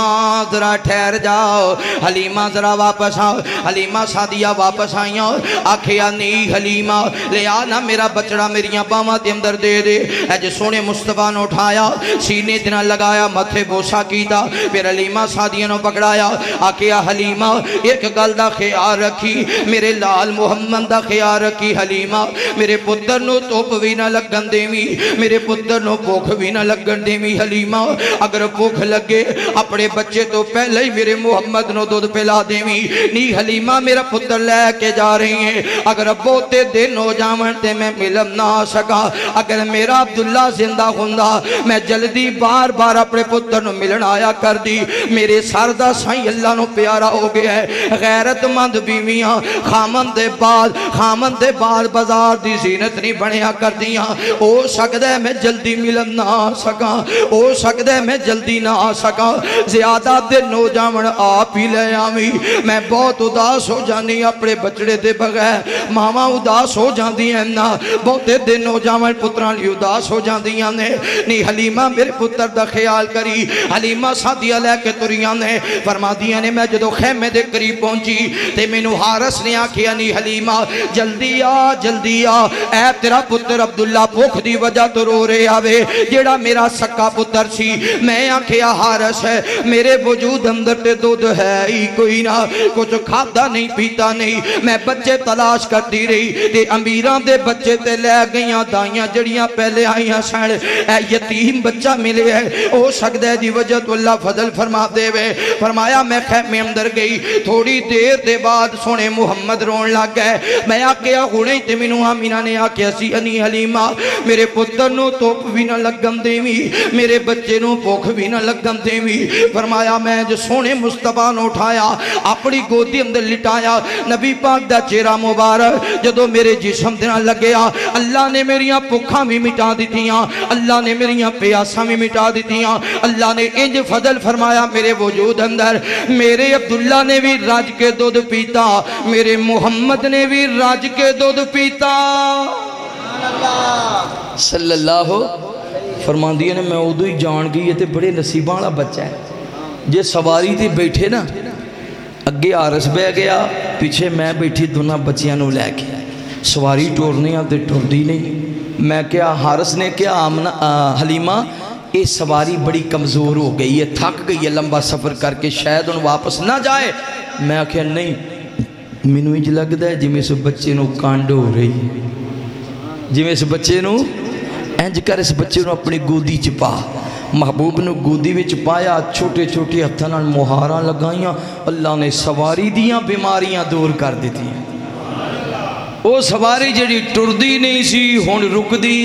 A: ذرا ٹھہر جاؤ حلیمہ ذرا واپس آؤ حلیمہ سعدیہ واپس آئیاں آکھیا نہیں حلیمہ لے آنا میرا بچڑا میریاں باواں تے اندر دے دے اج سونے مصطفیٰ نے اٹھایا سینے تے نہ لگایا متھے بوسا کیتا پھر حلیمہ سعدیہ نے پکڑایا آکیا حلیمہ ایک گل دا خیال رکھی میرے لال محمد دا خیال رکھی حلیمہ میرے پتر نو توپ بھی نہ لگن دیوی میرے پتر نو بھوک بھی نہ لگن دیوی حلیمہ اگر بھوک لگے اپنے بچے تو پہلے ہی میرے محمد نو دودھ پلا دیوی نہیں حلیمہ میرا پتر لے کے جا رہی ہیں اگر بہتے دن ہو جاون تے میں ملم نہ سکا اگر میرا عبداللہ زندہ ہوندہ میں جلدی بار بار اپنے پتر نو ملن آیا کر دی میرے سردہ سائیں اللہ نو پیارا ہو گیا ہے غیرت مند بیویاں خامن دے بعد بازار دی زینت نہیں بنیا کر دیاں او سکدہ میں جلدی ملن نہ آ سکا او سکدہ میں جلدی نہ آ سکا زیادہ دن ہو جاون آپ ہی لے آمی میں بہت اداس ہو جانی اپنے بچڑے دے بغیر ماما اداس ہو جاندی ہیں نا بہتے دن ہو جاون پتران لی اداس ہو جاندی ہیں نہیں حلیمہ میرے پتر دا خیال کری حلیمہ سعدیہ لے کے تریاں نے فرما دیا نے میں جدو خیمے دے قریب پہنچی تے مینو حارس نے آکھیا نہیں حلیمہ جلدی آ اے تیرا پتر عبداللہ بھوک دی وجہ تو رو رہے آوے جیڑا میرا سکا پتر سی میں آکھیا حارس ہے میرے وجود اندر تے دودھ ہے ہی کوئی نہ کچھ کھاتا نہیں پیتا نہیں میں بچے تلاش کرتی رہی تے امیران دے بچے تے لے گئیاں دائیاں جڑیاں پہلے آئیاں سڑ اے یتیم بچہ ملے ہے او سکدہ دی وجہ تو اللہ فضل فرما دے وے فرمایا میں خیمے اندر گئی تھوڑی دیر دے بعد سونے محمد رون لگ گئے میں آکیا گھوڑے تے منو آمینہ نے آکیا سی انی حلیمہ میرے پتر نو توپ بھی نہ لگن دیوی میرے بچے نو پوکھ بھی نہ لگن دیوی فرمایا میں جو سونے مصطفیٰ نو اٹھایا اپنی گودی اندر لٹایا نبی پاک دا چہرہ مبارک جدو میرے جسم دینا لگیا اللہ نے میریاں پکھاں بھی مٹا دیتیاں اللہ نے میریاں پیاساں بھی مٹا دیتیاں اللہ نے انج فضل فرمایا میرے وجود اندر میرے عبداللہ نے بھی راج کے دودھ پیتا میرے محمد نے بھی راج کے دودھ پیتا صلی اللہ فرما دیا نے میں ادو ہی جان گئی یہ تے بڑے نصیبہ والا بچہ ہے جے سواری تے بیٹھے نا اگے آرس بہ گیا پیچھے میں بیٹھی دونہ بچیاں نو لے کے سواری ٹورنے آتے ٹوردی نہیں میں کیا حارس نے کیا حلیمہ یہ سواری بڑی کمزور ہو گئی ہے تھک گئی ہے لمبا سفر کر کے شاید ان واپس نہ جائے میں کہا نہیں مینوں انج لگدا ہے جویں اس بچے نو کانڈ ہو رہی جویں اس بچے نو انج کر اس بچے نو اپنی گودی چ پا محبوب نو گودی وچ پایا چھوٹے چھوٹے ہتھاں نال مہاراں لگائیاں اللہ نے سواری دیاں بیماریاں دور کر دتی او سواری جڑی ٹردی نہیں سی ہن رک دی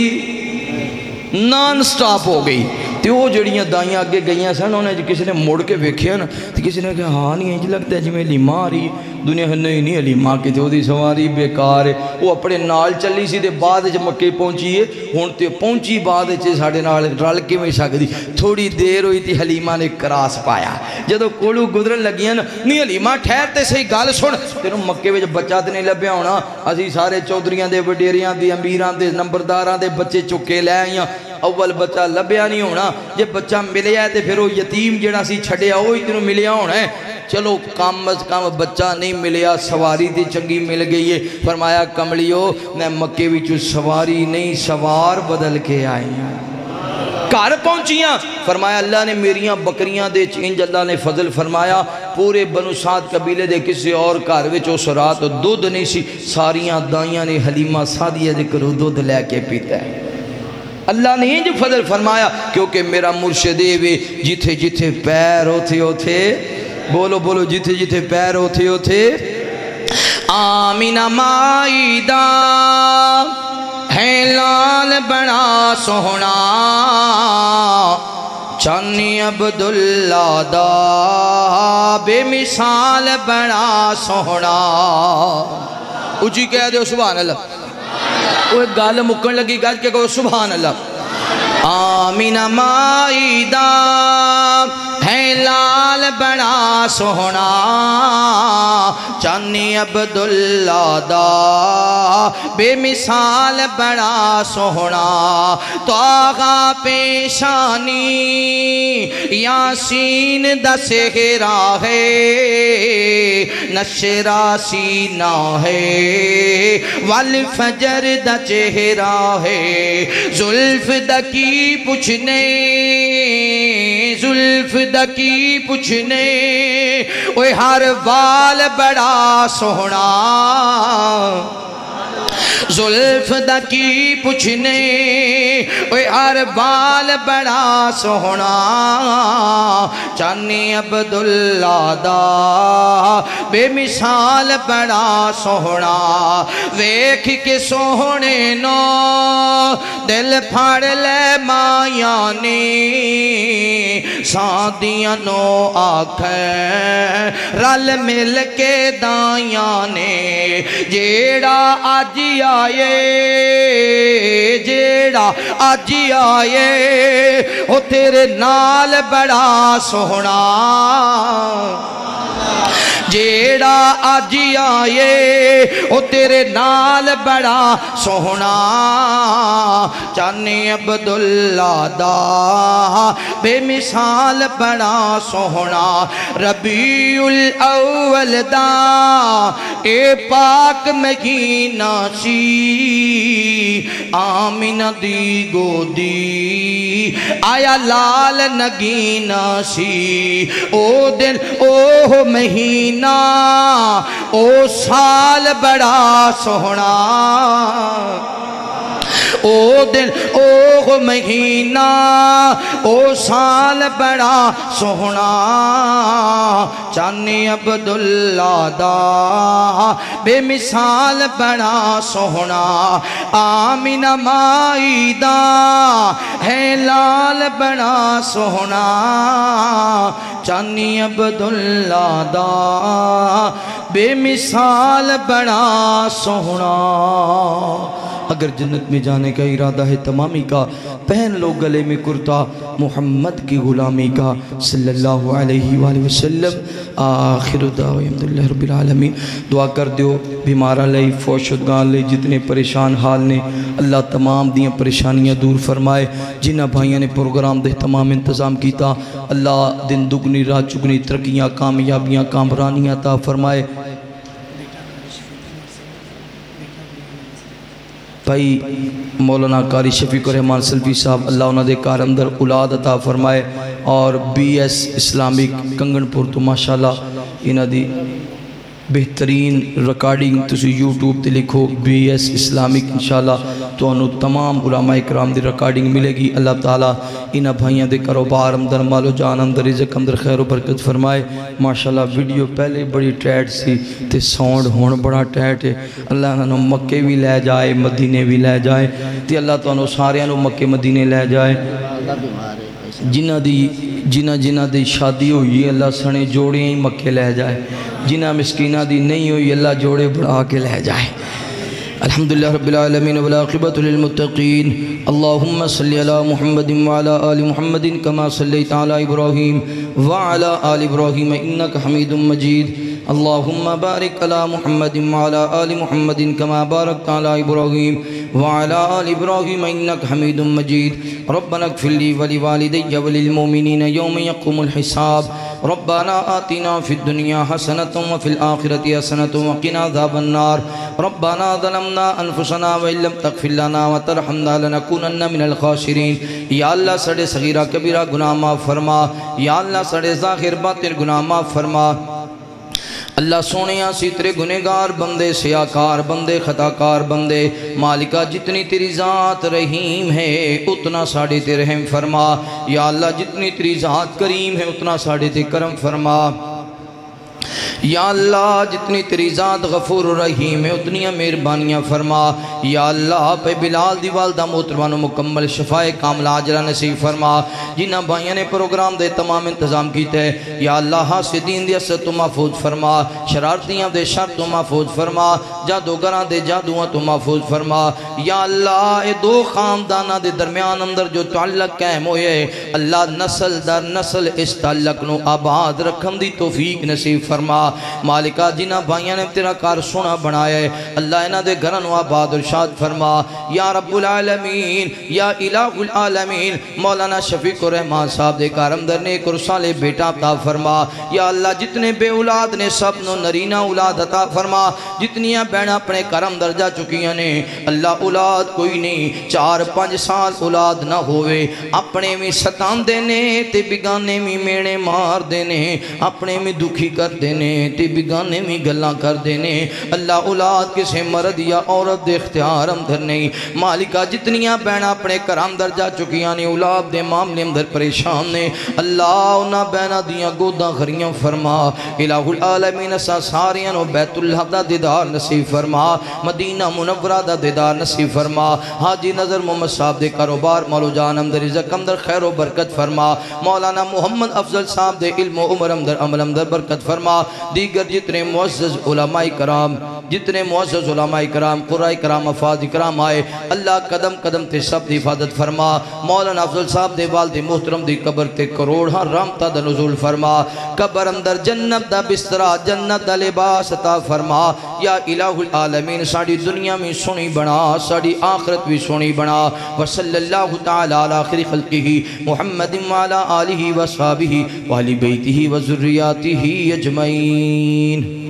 A: نان سٹاپ ہو گئی تو وہ جڑیاں دائیاں اگے گئیاں سن انہیں کسی نے مڑ کے ویکھیا نا تو کسی نے کہا ہاں نہیں انج لگتا ہے جی میں حلیمہ آ رہی دنیا نہیں حلیمہ کی تو دی سواری بیکار ہے وہ اپنے نال چلی سی دے بعد جو مکے پہنچی ہے ہون تے پہنچی بعد جو ساڑھے نال رل کے میں سکتی تھوڑی دیر ہوئی تھی حلیمہ نے کراس پایا جدو کولو گزرن لگیاں نہیں حلیمہ ٹھہرتے صحیح گال سن تینوں مکے وچ بچہ تے نہیں لبیا ہونا اسی سارے چودھریاں دے وڈیریاں دے امیراں دے نمبرداراں دے بچے چکے لے آئیاں اول بچہ لبیا نہیں ہونا جب بچہ ملیا ہے تے پھر وہ یتیم جڑا سی چھڑیا وہی تینوں ملیا ہونا ہے چلو کم از کم بچہ نہیں ملیا سواری تے چنگی مل گئی ہے فرمایا کملیو میں مکے وچوں سواری نہیں سوار بدل کے آئی گھر پہنچیاں فرمایا اللہ نے میریاں بکریاں دے انج اللہ نے فضل فرمایا پورے بنو سعد قبیلے دے کسی اور گھر وچ اس رات دودھ نہیں سی ساریاں دائیاں نے حلیمہ سعدیہ دے کرو دودھ لے کے پیتا ہے اللہ نے انج فضل فرمایا کیونکہ میرا مرشد وے جتھے جتھے پیر ہوتے ہوتے بولو بولو جتھے جتھے پیر ہوتے ہوتے آمینہ مائدہ ہے لال بڑا سوہنا چانی عبداللہ دا بے مثال بڑا سوہنا اچھی کہہ دے سبحان اللہ وہ ایک گال مکن لگی گاج کہ کہو سبحان اللہ آمینہ مائدہ ہے لال بڑا سوہنا چانی عبداللہ دا بے مثال بڑا سوہنا تو آغا پیشانی یاسین دا سہرا ہے نشرہ سینہ ہے والفجر دا چہرہ ہے زلف دا کی پوچھنے زلف دا کی پوچھنے اوہ ہر وال بڑا سوہنا زلف دا کی پوچھنے اوہ ہر وال بڑا سوہنا چانی عبداللہ دا بے مثال بڑا سوہنا ویکھ کے سوہنے نو دل پھاڑ لے مایاں نے سادیاں نو آکھیں رل مل کے دائیاں نے جیڑا آجی آئے جیڑا آجی آئے وہ تیرے نال بڑا سوہنا جیڑا آجی آئے وہ تیرے نال بڑا سوہنا چانی عبداللہ دا بے مثال بڑا سوہنا ربیع الاول دا اے پاک مہینہ سی آمینہ دی گودی آیا لال نگینہ سی او دن او مہینہ او سال بڑا سوہنا او دن او مہینہ او سال بڑا سوہنا چانی عبداللہ دا بے مثال بڑا سوہنا آمینہ مائدہ ہے لال بڑا سوہنا چانی عبداللہ دا بے مثال بڑا سوہنا اگر جنت میں جانے کا ارادہ ہے تمامی کا پہن لو گلے میں کرتا محمد کی غلامی کا صلی اللہ علیہ وآلہ وسلم آخر دعوی الحمدللہ رب العالمین دعا کر دیو بیمارہ لئی فوشدگان لئی جتنے پریشان حال نے اللہ تمام دیاں پریشانیاں دور فرمائے جنہ بھائیاں نے پروگرام دے تمام انتظام کیتا اللہ دن دگنی رات چگنی ترقیاں کامیابیاں کامرانیاں عطا فرمائے بھائی مولانا قاری شفیق الرحمان سلفی صاحب اللہ انہوں دے کار اندر اولاد عطا فرمائے اور بی ایس اسلامک کنگن پور تو ماشاءاللہ انہوں دی بہترین ریکارڈنگ تسی یوٹیوب تے لکھو بی ایس اسلامک انشاءاللہ تو انہوں تمام علماء اکرام دی ریکارڈنگ ملے گی اللہ تعالیٰ انہاں بھائیاں دے کاروبار اندر مال و جان اندر رزق اندر خیر و برکت فرمائے ماشاءاللہ ویڈیو پہلے بڑی ٹیٹ سی تے ساؤنڈ ہون بڑا ٹیٹ ہے اللہ انہوں مکے بھی لے جائے مدینے بھی لے جائے تے اللہ تو انہوں سارے انہوں مکے مدینے لے جائے جنہ دی شادی ہوئی اللہ سنے جوڑے ہی مکے لے جائے، جنہ مسکینہ دی نہیں ہوئی اللہ جوڑے بڑھا کے لے جائے۔ الحمدللہ رب العالمین والعاقبۃ للمتقین۔ اللہم صلی علی محمد وعلی آل محمد کما صلیت علی ابراہیم وعلی آل ابراہیم انک حمید مجید۔ اللہم بارک علی محمد وعلی آل محمد کما بارکت علی ابراہیم وعلی آل ابراہیم انک حمید مجید۔ ربنا اغفر لی ولوالدی وللمؤمنین یوم یقوم الحساب۔ ربنا آتنا فی الدنیا حسنۃ وفی الآخرۃ حسنۃ وقنا عذاب النار۔ ربنا ظلمنا انفسنا وإن لم تغفر لنا وترحمنا لنكونن من الخاسرین۔ یا اللہ سڑے صغیرہ کبیرہ گناہ معاف فرما، یا اللہ سڑے ظاہر باطن گناہ معاف فرما۔ اللہ سونیاں سی تیرے گنہگار بندے، سیاکار بندے، خطاکار بندے، مالکہ جتنی تیری ذات رحیم ہے اتنا ساڑھے تے رحم فرما۔ یا اللہ جتنی تیری ذات کریم ہے اتنا ساڑھے تے کرم فرما۔ یا اللہ جتنی تیری ذات غفور رحیم ہے اتنی مہربانیاں فرما۔ یا اللہ پہ بلال دی والدہ محترمہ مکمل شفائے کاملہ عاجلہ نصیب فرما۔ جنہ بھائیوں نے پروگرام دے تمام انتظام کیتے ہیں یا اللہ حاسدین دی اثر تو محفوظ فرما، شرارتیاں دے شر تو محفوظ فرما، جادوگراں دے جادوਆਂ تو محفوظ فرما۔ یا اللہ اے دو خاندانہ دے درمیان اندر جو تعلق قائم ہوئے اللہ نسل در نسل اس تعلق نو آباد رکھن دی توفیق نصیب فرما۔ مالکہ جنہ بھائیوں نے تیرا کار سونا بنایا ہے اللہ انہ دے گھرن و آباد ارشاد فرما۔ یا رب العالمین، یا الہ العالمین، مولانا شفیق الرحمان صاحب دے کار اندر نیک اور صالح بیٹا عطا فرما۔ یا اللہ جتنے بے اولاد نے سب نو نرینہ اولاد عطا فرما، جتنیاں بہن اپنے کار اندر جا چکیاں نے اللہ اولاد کوئی نہیں، 4-5 سال اولاد نہ ہوئے، اپنے میں ستان دینے تے بگانے میں میڑے مار دینے، اپنے میں دکھی کر دینے تے بگانے میں گلاں کر دینے۔ اللہ اولاد کسے مرد یا عورت دے اختیار اندر نہیں۔ مالکہ جتنیاں بہن اپنے کر اندر جا چکیاں نے اولاد دے معاملے اندر پریشان نے اللہ انہاں بہنہ دیاں گوداں غریاں فرما۔ الہ العالمین اسا ساریاں نو بیت اللہ دا دیدار نصیب فرما، مدینہ منورہ دا دیدار نصیب فرما۔ حاجی نظر محمد صاحب دے کاروبار مولو جان اندر رزق اندر خیر و برکت فرما۔ مولانا محمد افضل صاحب دے علم و عمر اندر عمل اندر برکت فرما۔ دیگر جتنے معزز علماء کرام، جتنے معزز علماء کرام، قرآن کرام، افاظ کرام آئے اللہ قدم قدم تے سب دی حفاظت فرما۔ مولانا افضل صاحب دے والد محترم دی قبر تے کروڑاں رحمتاں دا نزول فرما، قبر اندر جنت دا بسترا، جنت دا لباس عطا فرما۔ یا الہ العالمین ساڑی دنیا میں سونی بنا، ساڑی آخرت بھی سونی بنا۔ وصلی اللہ تعالی علی خیر خلقہ محمد وعلی آلہ وصحبہ وآل بیتہ وذریاتہ اجمعین۔